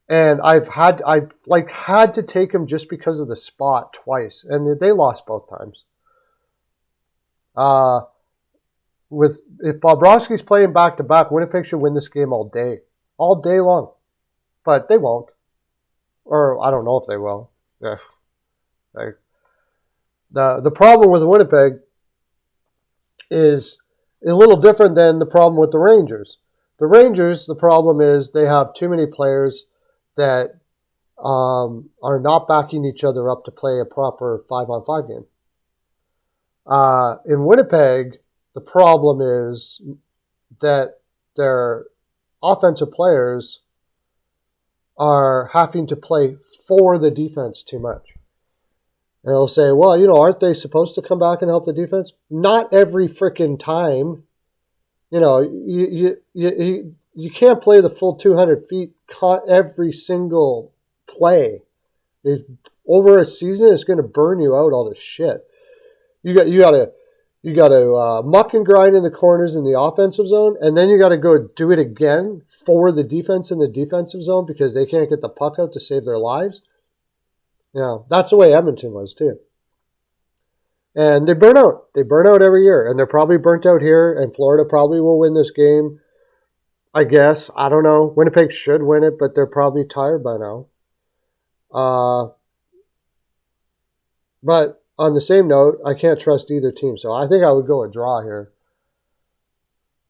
and I've had to take them just because of the spot twice, and they lost both times. If Bobrovsky's playing back to back, Winnipeg should win this game all day long, but they won't, or I don't know if they will. Yeah, the problem with Winnipeg is a little different than the problem with the Rangers. The Rangers, the problem is they have too many players that are not backing each other up to play a proper 5-on-5 game. In Winnipeg, the problem is that their offensive players are having to play for the defense too much. And they'll say, well, aren't they supposed to come back and help the defense? Not every freaking time. You can't play the full 200 feet every single play. Over a season, it's going to burn you out all this shit. You got to muck and grind in the corners in the offensive zone, and then you got to go do it again for the defense in the defensive zone because they can't get the puck out to save their lives. That's the way Edmonton was too. And they burn out. They burn out every year, and they're probably burnt out here, and Florida probably will win this game. I guess. I don't know. Winnipeg should win it, but they're probably tired by now. But on the same note, I can't trust either team, so I think I would go a draw here.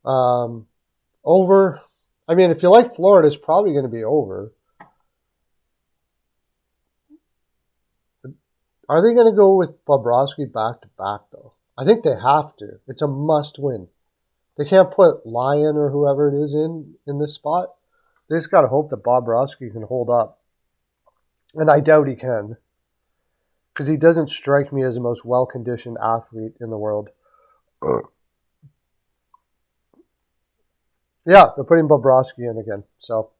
Over. I mean, if you like Florida, it's probably going to be over. Are they going to go with Bobrovsky back to back, though? I think they have to. It's a must win. They can't put Lyon or whoever it is in this spot. They just got to hope that Bobrovsky can hold up. And I doubt he can. Because he doesn't strike me as the most well-conditioned athlete in the world. Yeah, they're putting Bobrovsky in again. So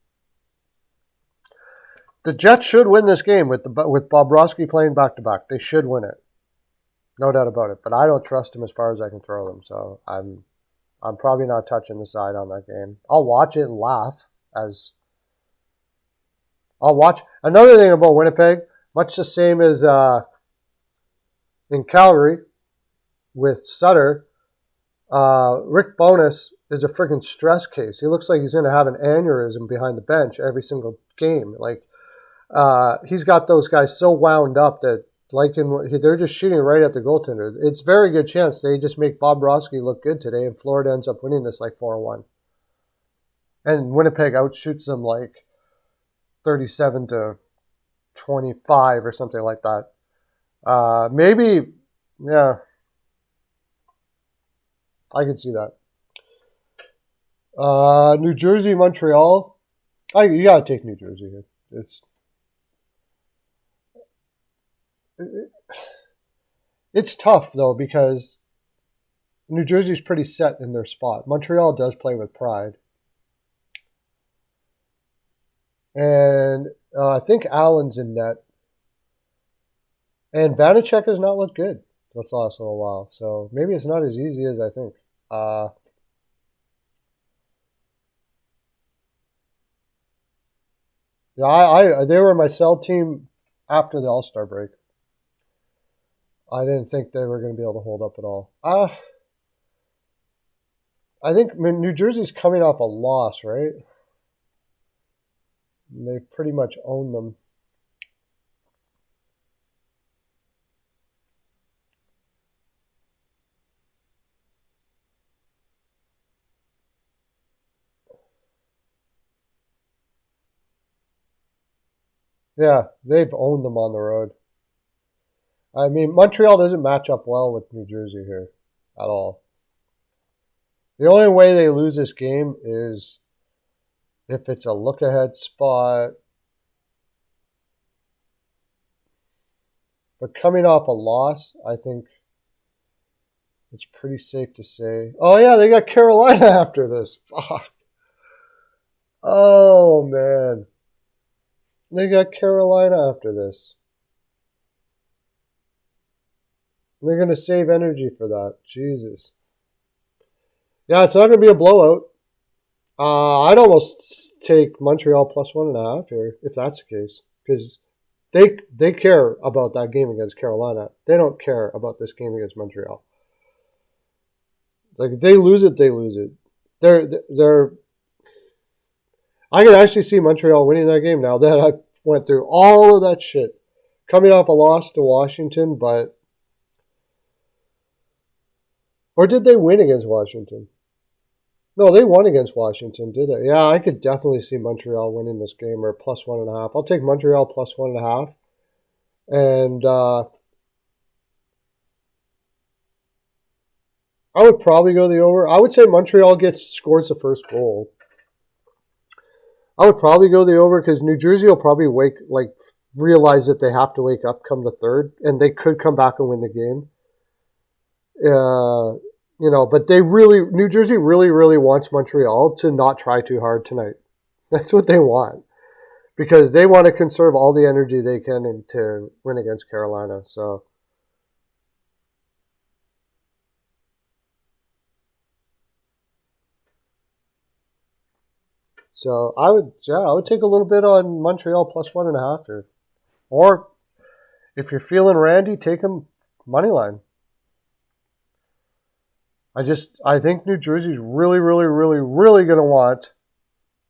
the Jets should win this game with Bobrovsky playing back-to-back. They should win it. No doubt about it. But I don't trust him as far as I can throw them. So I'm probably not touching the side on that game. I'll watch it and laugh as I'll watch. Another thing about Winnipeg, much the same as in Calgary with Sutter, Rick Bowness is a freaking stress case. He looks like he's going to have an aneurysm behind the bench every single game. He's got those guys so wound up that they're just shooting right at the goaltender. It's a very good chance they just make Bobrovsky look good today, and Florida ends up winning this 4-1. And Winnipeg outshoots them 37-25 or something like that. Maybe, yeah, I can see that. New Jersey, Montreal. You gotta take New Jersey here. It's tough though because New Jersey's pretty set in their spot. Montreal does play with pride, and I think Allen's in net, and Vanacek has not looked good this last little while. So maybe it's not as easy as I think. Yeah, they were my sell team after the All-Star break. I didn't think they were going to be able to hold up at all. I think New Jersey's coming off a loss, right? And they've pretty much owned them. Yeah, they've owned them on the road. I mean, Montreal doesn't match up well with New Jersey here at all. The only way they lose this game is if it's a look-ahead spot. But coming off a loss, I think it's pretty safe to say. Oh, yeah, they got Carolina after this. Fuck. Oh, man. They got Carolina after this. They're going to save energy for that. Jesus. Yeah, it's not going to be a blowout. I'd almost take Montreal plus 1.5 here, if that's the case. Because they care about that game against Carolina. They don't care about this game against Montreal. Like, if they lose it, they lose it. They're. I could actually see Montreal winning that game now that I went through all of that shit. Coming off a loss to Washington, but. Or did they win against Washington? No, they won against Washington, did they? Yeah, I could definitely see Montreal winning this game or plus 1.5. I'll take Montreal plus 1.5. And I would probably go the over. I would say Montreal scores the first goal. I would probably go the over because New Jersey will probably realize that they have to wake up come the third, and they could come back and win the game. But New Jersey really, really wants Montreal to not try too hard tonight. That's what they want. Because they want to conserve all the energy they can to win against Carolina. So I would take a little bit on Montreal plus 1.5 here. Or if you're feeling Randy, take him money line. I think New Jersey's really, really, really, really going to want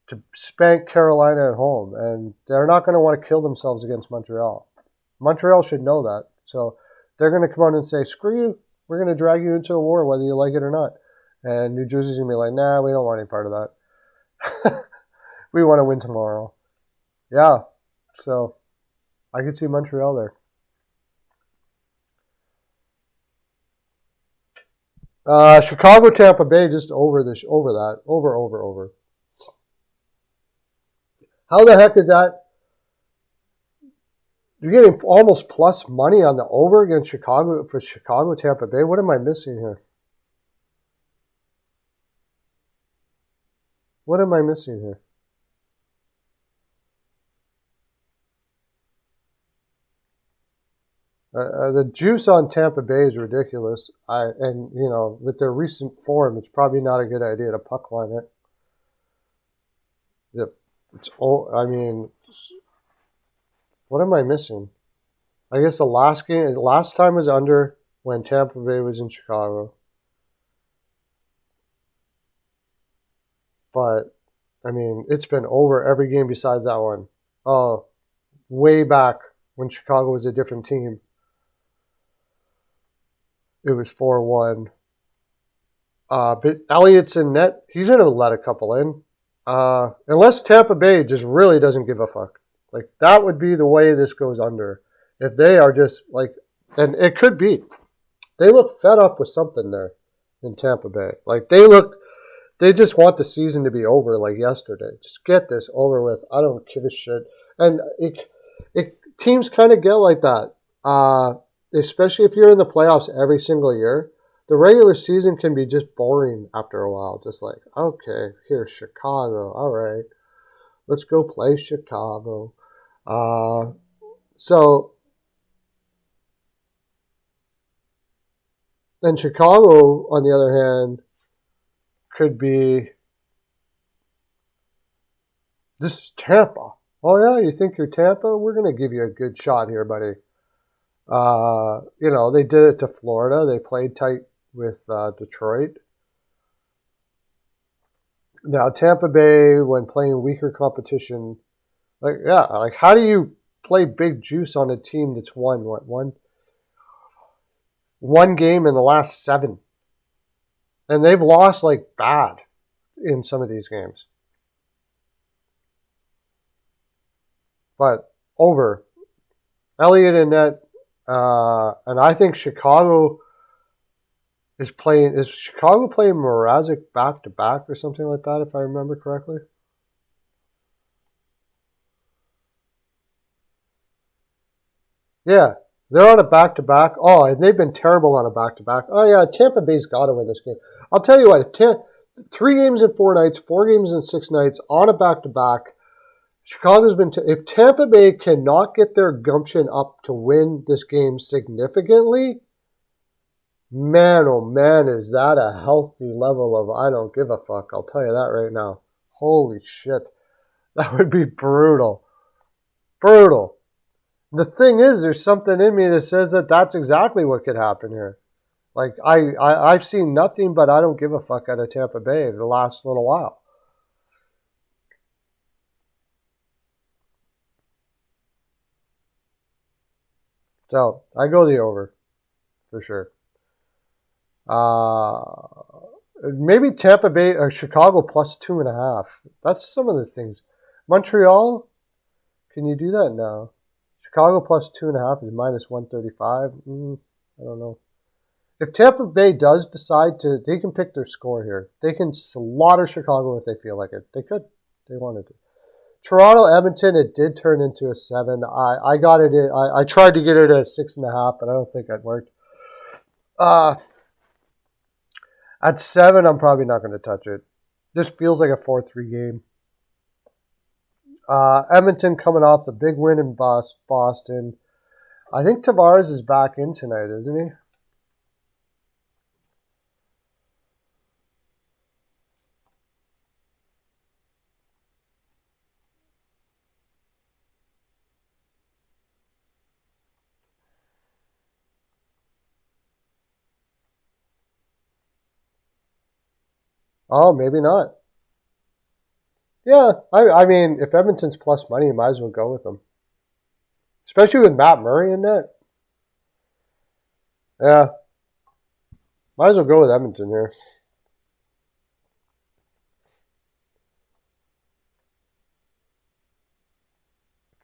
to spank Carolina at home, and they're not going to want to kill themselves against Montreal. Montreal should know that. So they're going to come out and say, screw you, we're going to drag you into a war whether you like it or not. And New Jersey's going to be like, nah, we don't want any part of that. We want to win tomorrow. Yeah, so I could see Montreal there. Chicago, Tampa Bay, just over that. Over. How the heck is that? You're getting almost plus money on the over against Chicago for Chicago, Tampa Bay. What am I missing here? What am I missing here? The juice on Tampa Bay is ridiculous. With their recent form, it's probably not a good idea to puck line it. What am I missing? I guess the last time was under when Tampa Bay was in Chicago. But, it's been over every game besides that one. Oh, way back when Chicago was a different team. It was 4-1. But Elliott's in net. He's going to let a couple in. Unless Tampa Bay just really doesn't give a fuck. Like, that would be the way this goes under. If they are just, and it could be. They look fed up with something there in Tampa Bay. They just want the season to be over like yesterday. Just get this over with. I don't give a shit. And teams kind of get like that. Especially if you're in the playoffs every single year. The regular season can be just boring after a while. Just like, okay, here's Chicago. All right, let's go play Chicago. And Chicago, on the other hand, could be, this is Tampa. Oh, yeah, you think you're Tampa? We're going to give you a good shot here, buddy. They did it to Florida. They played tight with Detroit. Now, Tampa Bay, when playing weaker competition, how do you play big juice on a team that's won, one game in the last 7? And they've lost, bad in some of these games. But Over. Elliott in net. And I think Chicago is playing. Is Chicago playing Mrazek back to back or something like that, if I remember correctly? Yeah, they're on a back to back. Oh, and they've been terrible on a back to back. Oh yeah, Tampa Bay's got to win this game. I'll tell you what. 3 games in 4 nights, 4 games in 6 nights on a back to back. Chicago's been. If Tampa Bay cannot get their gumption up to win this game significantly, man, oh man, is that a healthy level of I don't give a fuck. I'll tell you that right now. Holy shit. That would be brutal. Brutal. The thing is, there's something in me that says that that's exactly what could happen here. Like, I've seen nothing but I don't give a fuck out of Tampa Bay the last little while. So, I go the over, for sure. Maybe Tampa Bay or Chicago plus 2.5. That's some of the things. Montreal, can you do that now? Chicago plus 2.5 is minus 135. I don't know. If Tampa Bay does decide to, they can pick their score here. They can slaughter Chicago if they feel like it. They could. They wanted to. Toronto, Edmonton, it did turn into a 7. I got it. I tried to get it at 6.5, but I don't think that worked. At 7, I'm probably not going to touch it. This feels like a 4-3 game. Edmonton coming off the big win in Boston. I think Tavares is back in tonight, isn't he? Oh, maybe not. Yeah, I mean, if Edmonton's plus money, you might as well go with them. Especially with Matt Murray in net. Yeah. Might as well go with Edmonton here.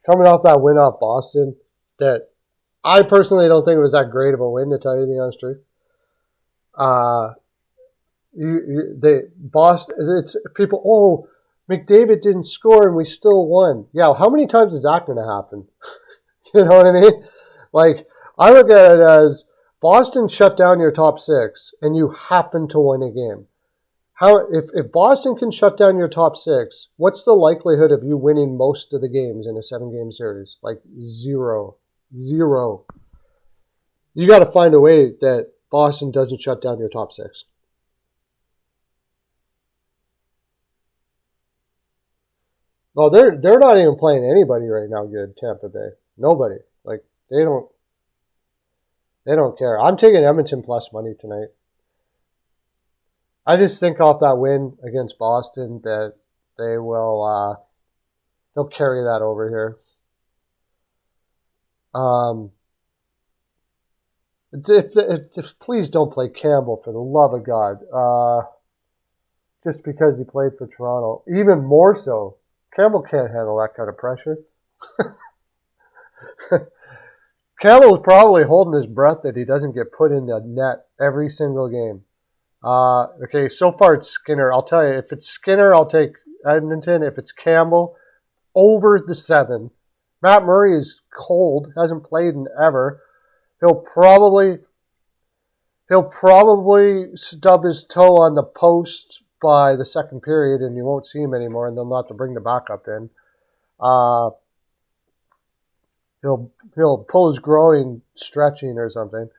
Coming off that win off Boston, that I personally don't think it was that great of a win, to tell you the honest truth. Boston, it's people, oh, McDavid didn't score and we still won. Yeah, how many times is that going to happen? You know what I mean? Like, I look at it as Boston shut down your top 6 and you happen to win a game. If Boston can shut down your top 6, what's the likelihood of you winning most of the games in a 7-game series? Like 0. 0. You got to find a way that Boston doesn't shut down your top 6. No, they're not even playing anybody right now good, Tampa Bay. Nobody. Like, they don't care. I'm taking Edmonton plus money tonight. I just think off that win against Boston that they will they'll carry that over here. If please don't play Campbell, for the love of God. Just because he played for Toronto. Even more so. Campbell can't handle that kind of pressure. Campbell is probably holding his breath that he doesn't get put in the net every single game. Okay, so far it's Skinner. I'll tell you, if it's Skinner, I'll take Edmonton. If it's Campbell, over the 7. Matt Murray is cold, hasn't played in ever. He'll probably stub his toe on the post by the second period, and you won't see him anymore, and they'll not have to bring the backup in. He'll pull his groin stretching or something,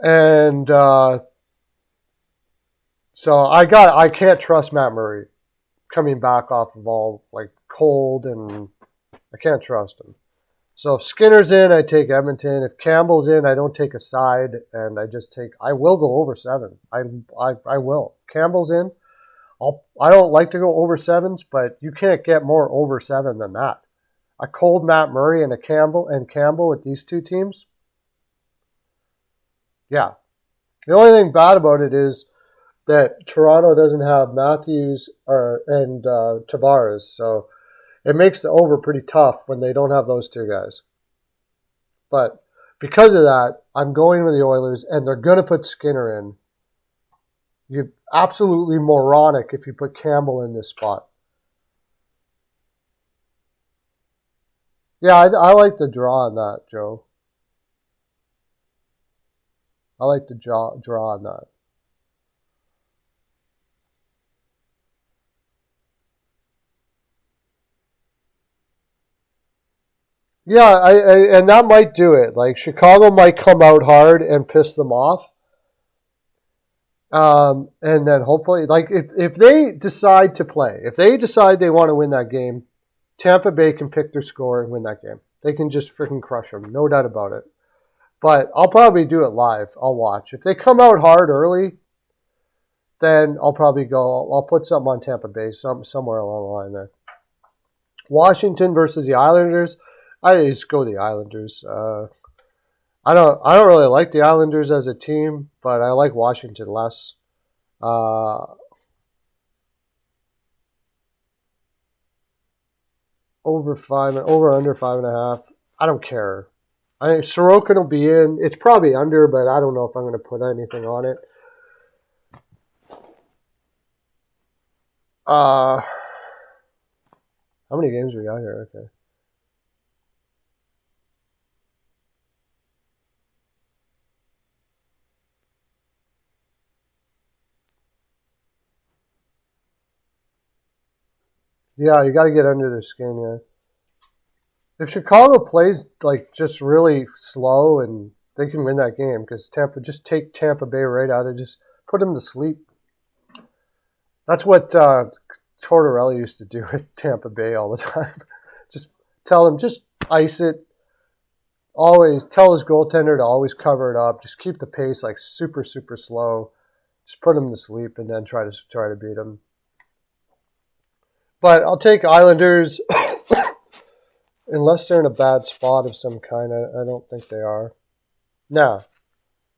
and so I can't trust Matt Murray coming back off of all like cold, and I can't trust him. So if Skinner's in, I take Edmonton. If Campbell's in, I don't take a side, and I will go over 7. I will. Campbell's in. I don't like to go over 7s, but you can't get more over 7 than that. A cold Matt Murray and Campbell with these two teams. Yeah. The only thing bad about it is that Toronto doesn't have Matthews and Tavares, so It makes the over pretty tough when they don't have those two guys. But because of that, I'm going with the Oilers, and they're going to put Skinner in. You're absolutely moronic if you put Campbell in this spot. Yeah, I like the draw on that, Joe. I like the draw on that. Yeah, and that might do it. Like Chicago might come out hard and piss them off. And then hopefully, like if they decide to play, if they decide they want to win that game, Tampa Bay can pick their score and win that game. They can just freaking crush them, no doubt about it. But I'll probably do it live. I'll watch. If they come out hard early, then I'll probably go. I'll put something on Tampa Bay, somewhere along the line there. Washington versus the Islanders. I just go the Islanders. I don't really like the Islanders as a team, but I like Washington less. Over under 5.5. I don't care. I think Sorokin will be in. It's probably under, but I don't know if I'm going to put anything on it. How many games we got here? Okay. Yeah, you got to get under their skin, yeah. If Chicago plays like just really slow, and they can win that game because just take Tampa Bay right out of just put them to sleep. That's what Tortorella used to do at Tampa Bay all the time. Just tell him, just ice it. Always tell his goaltender to always cover it up. Just keep the pace like super, super slow. Just put him to sleep and then try to beat him. But I'll take Islanders unless they're in a bad spot of some kind. I don't think they are. No.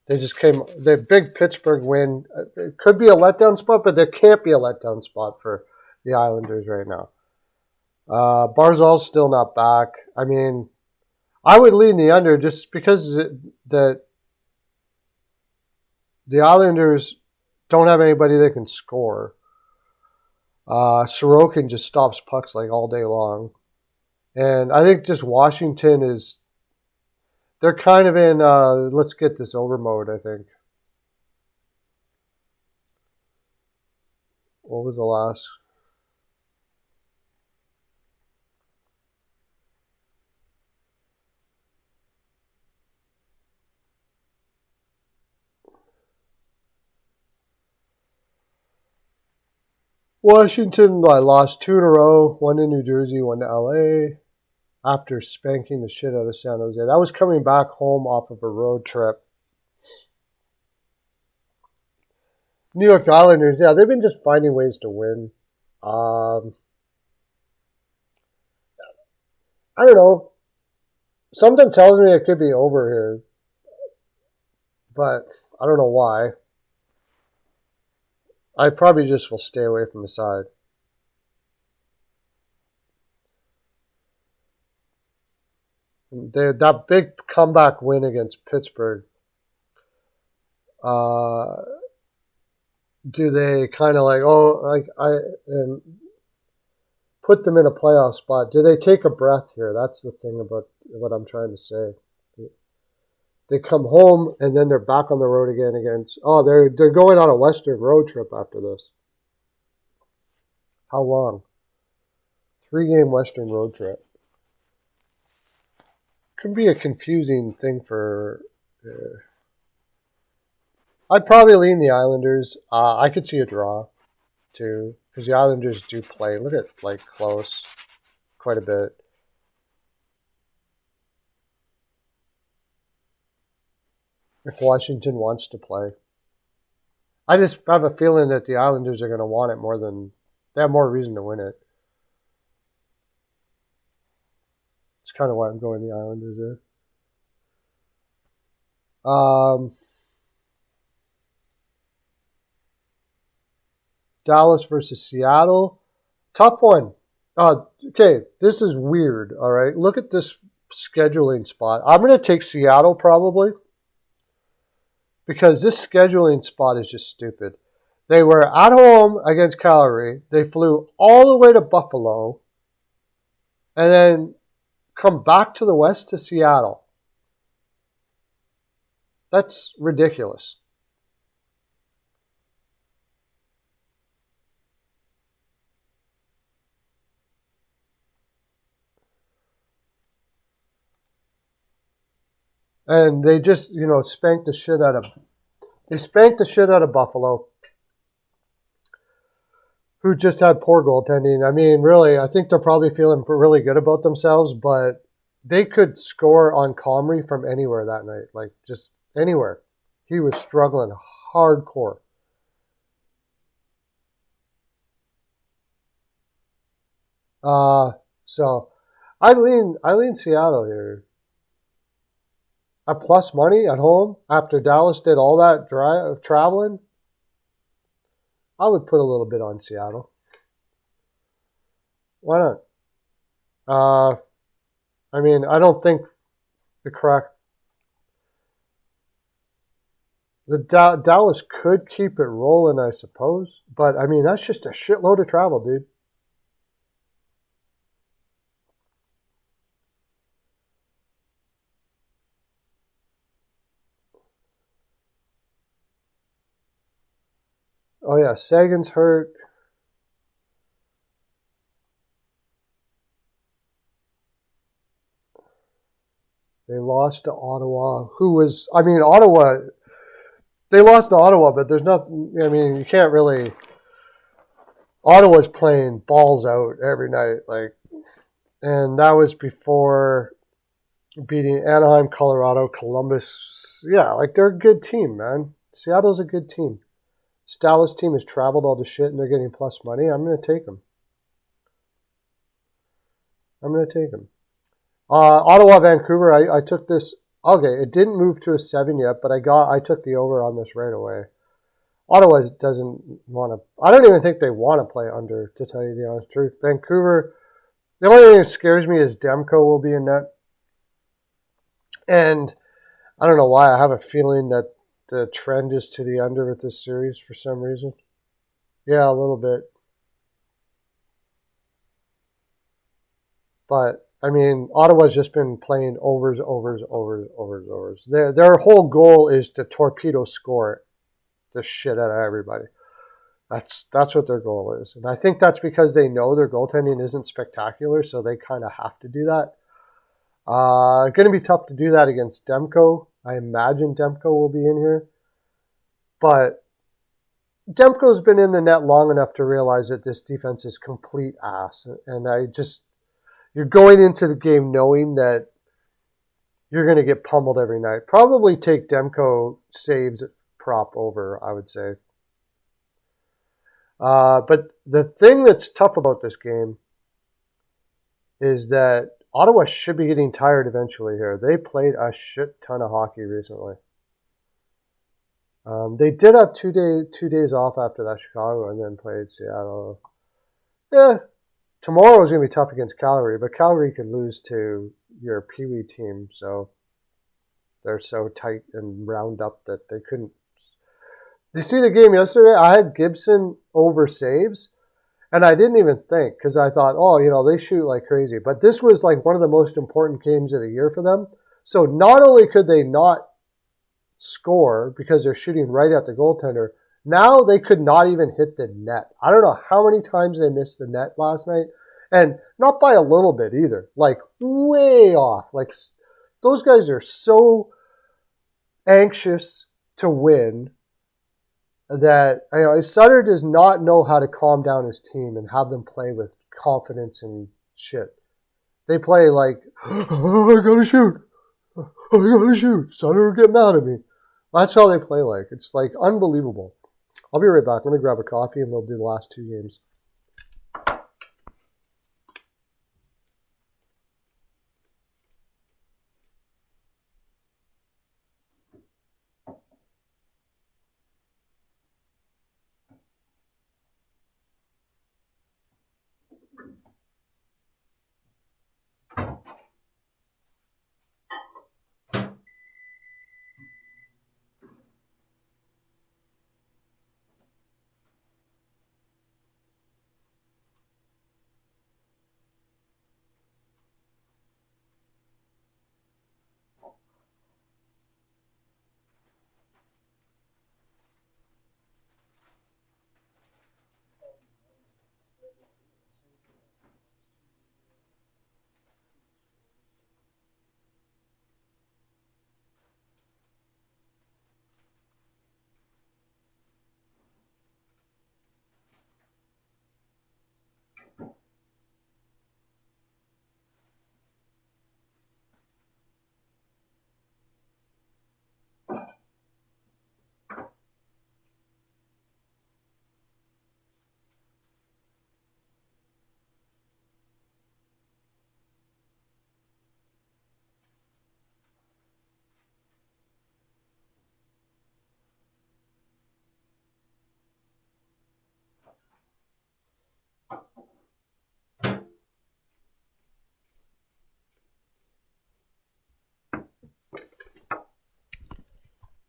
They just came. The big Pittsburgh win. It could be a letdown spot, but there can't be a letdown spot for the Islanders right now. Barzal's still not back. I mean, I would lean the under just because the Islanders don't have anybody that can score. Sorokin just stops pucks like all day long. And I think just Washington is, they're kind of in let's get this over mode, I think. What was the last? Washington, I lost 2 in a row, 1 in New Jersey, 1 to LA, after spanking the shit out of San Jose. That was coming back home off of a road trip. New York Islanders, yeah, they've been just finding ways to win. I don't know. Something tells me it could be over here, but I don't know why. I probably just will stay away from the side. That big comeback win against Pittsburgh, do they kind of like, put them in a playoff spot? Do they take a breath here? That's the thing about what I'm trying to say. They come home and then they're back on the road again against. Oh, they're going on a Western road trip after this. How long? 3-game Western road trip. Could be a confusing thing for. I'd probably lean the Islanders. I could see a draw, too, because the Islanders do play. Look at like close, quite a bit. If Washington wants to play, I just have a feeling that the Islanders are going to want it more than they have more reason to win it. It's kind of why I'm going the Islanders there. Dallas versus Seattle. Tough one. Okay, this is weird, all right? Look at this scheduling spot. I'm going to take Seattle probably because this scheduling spot is just stupid. They were at home against Calgary. They flew all the way to Buffalo and then come back to the west to Seattle. That's ridiculous. And they just, spanked the shit out of Buffalo, who just had poor goaltending. I mean, really, I think they're probably feeling really good about themselves, but they could score on Comrie from anywhere that night, like just anywhere. He was struggling hardcore. So I lean Seattle here. A plus money at home after Dallas did all that traveling. I would put a little bit on Seattle. Why not? I mean, I don't think the Dallas could keep it rolling, I suppose. But, I mean, that's just a shitload of travel, dude. Oh, yeah, Sagan's hurt. They lost to Ottawa, Ottawa, they lost to Ottawa, but there's nothing, I mean, you can't really, Ottawa's playing balls out every night, and that was before beating Anaheim, Colorado, Columbus. Yeah, they're a good team, man. Seattle's a good team. This Dallas team has traveled all the shit and they're getting plus money. I'm going to take them. Ottawa, Vancouver. I took this. Okay, it didn't move to a 7 yet, but I took the over on this right away. Ottawa doesn't want to. I don't even think they want to play under, to tell you the honest truth. Vancouver. The only thing that scares me is Demko will be in net. And I don't know why. I have a feeling that the trend is to the under with this series for some reason. Yeah, a little bit. But, I mean, Ottawa's just been playing overs. Their whole goal is to torpedo score the shit out of everybody. That's what their goal is. And I think that's because they know their goaltending isn't spectacular, so they kind of have to do that. Going to be tough to do that against Demko. I imagine Demko will be in here. But Demko's been in the net long enough to realize that this defense is complete ass. And you're going into the game knowing that you're going to get pummeled every night. Probably take Demko saves prop over, I would say. But the thing that's tough about this game is that Ottawa should be getting tired eventually here. They played a shit ton of hockey recently. They did have 2 days off after that Chicago and then played Seattle. Yeah, tomorrow is going to be tough against Calgary, but Calgary could lose to your Pee Wee team, so they're so tight and round up that they couldn't. Did you see the game yesterday? I had Gibson over saves, and I didn't even think because I thought, they shoot like crazy. But this was like one of the most important games of the year for them. So not only could they not score because they're shooting right at the goaltender, now they could not even hit the net. I don't know how many times they missed the net last night, and not by a little bit either, like way off. Like those guys are so anxious to win that Sutter does not know how to calm down his team and have them play with confidence and shit. They play like, oh, I gotta shoot. Sutter will get mad at me. That's how they play like. It's like unbelievable. I'll be right back. I'm going to grab a coffee and we'll do the last 2 games.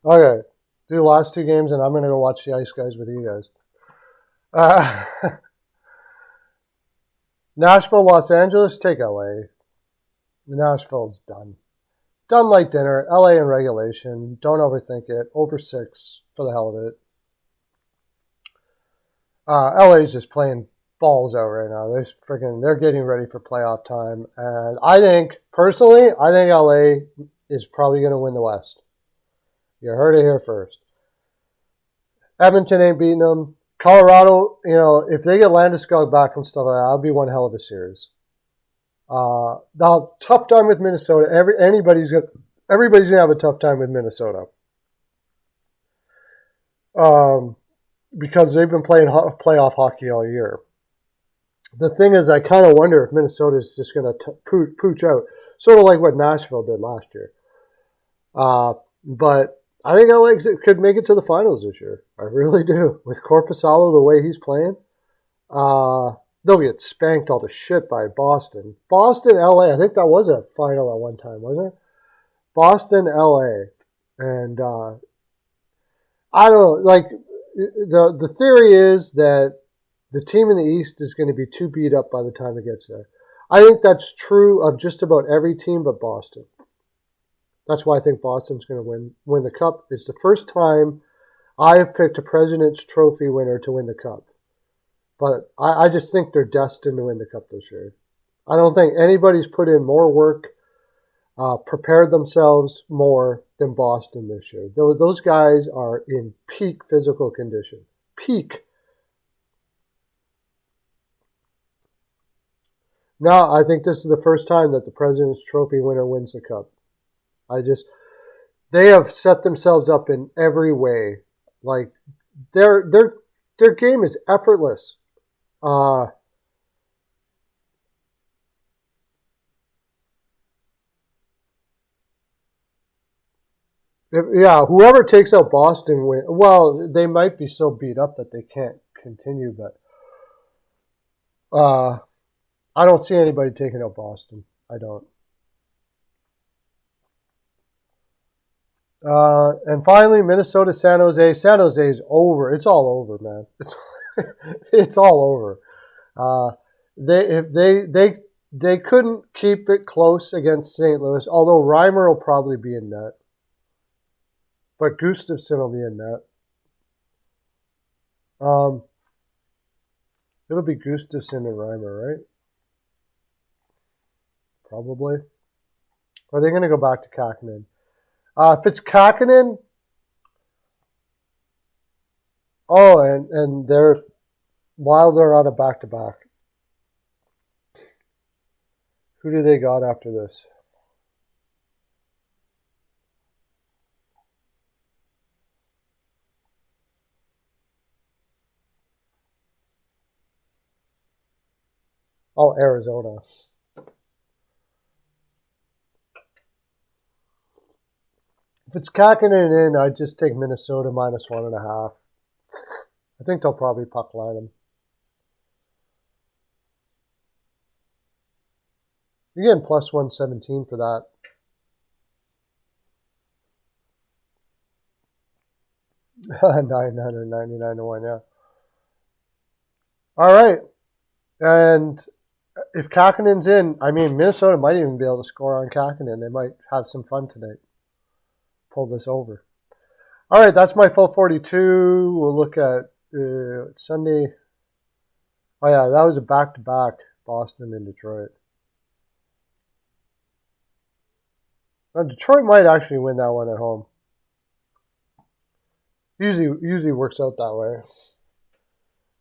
Okay, do the last two games, and I'm going to go watch the Ice Guys with you guys. Nashville, Los Angeles, take LA. Nashville's done. Done like dinner. LA in regulation. Don't overthink it. Over 6 for the hell of it. LA's just playing balls out right now. They're getting ready for playoff time. And I think, personally, LA is probably going to win the West. You heard it here first. Edmonton ain't beating them. Colorado, if they get Landeskog back and stuff like that, that'll be one hell of a series. Now, tough time with Minnesota. Everybody's gonna have a tough time with Minnesota. Because they've been playing playoff hockey all year. The thing is, I kind of wonder if Minnesota is just going to pooch out, sort of like what Nashville did last year. But I think LA could make it to the finals this year. I really do. With Korpisalo, the way he's playing, they'll get spanked all to shit by Boston. Boston, LA, I think that was a final at one time, wasn't it? Boston, LA. And I don't know, like, the theory is that the team in the East is going to be too beat up by the time it gets there. I think that's true of just about every team but Boston. That's why I think Boston's going to win the Cup. It's the first time I have picked a President's Trophy winner to win the Cup. But I just think they're destined to win the Cup this year. I don't think anybody's put in more work, prepared themselves more than Boston this year. Those guys are in peak physical condition. Peak. Now, I think this is the first time that the President's Trophy winner wins the Cup. They have set themselves up in every way. Like, their game is effortless. Whoever takes out Boston, they might be so beat up that they can't continue, but I don't see anybody taking out Boston. I don't. And finally, Minnesota, San Jose. San Jose is over. It's all over, man. It's all over. They couldn't keep it close against St. Louis, although Reimer will probably be in net. But Gustafsson will be in net. It'll be Gustafsson and Reimer, right? Probably. Or are they going to go back to Kakkonen? If it's Kakkonen, and while they're on a back-to-back, who do they got after this? Oh, Arizona. If it's Kakkonen in, I'd just take Minnesota -1.5. I think they'll probably puck line him. You're getting +117 for that. $999 to 1, yeah. All right. And if Kakkonen's in, Minnesota might even be able to score on Kakkonen. They might have some fun tonight. Pull this over. All right, that's my full 42. We'll look at Sunday. Oh, yeah, that was a back-to-back, Boston and Detroit. Now, Detroit might actually win that one at home. Usually works out that way.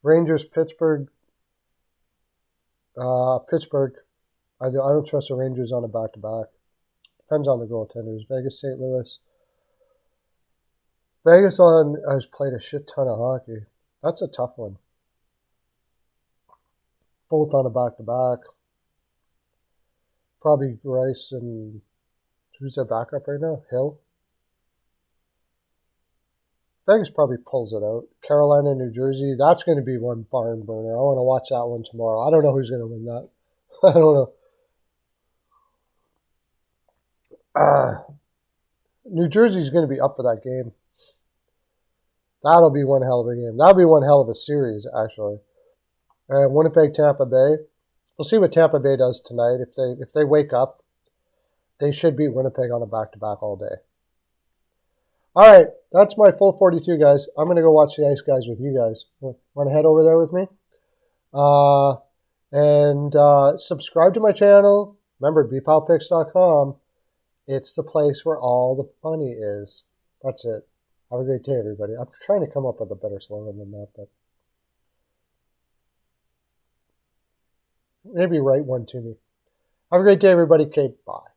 Rangers, Pittsburgh. Pittsburgh. I don't trust the Rangers on a back-to-back. Depends on the goaltenders. Vegas, St. Louis. Vegas has played a shit ton of hockey. That's a tough one. Both on a back-to-back. Probably Rice and who's their backup right now? Hill. Vegas probably pulls it out. Carolina, New Jersey. That's going to be one barn burner. I want to watch that one tomorrow. I don't know who's going to win that. I don't know. New Jersey's going to be up for that game. That'll be one hell of a game. That'll be one hell of a series, actually. And Winnipeg, Tampa Bay. We'll see what Tampa Bay does tonight. If they wake up, they should beat Winnipeg on a back-to-back all day. All right, that's my full 42, guys. I'm going to go watch the Ice Guys with you guys. Want to head over there with me? And subscribe to my channel. Remember, bpalpicks.com. It's the place where all the money is. That's it. Have a great day, everybody. I'm trying to come up with a better slogan than that, but maybe write one to me. Have a great day, everybody. Okay, bye.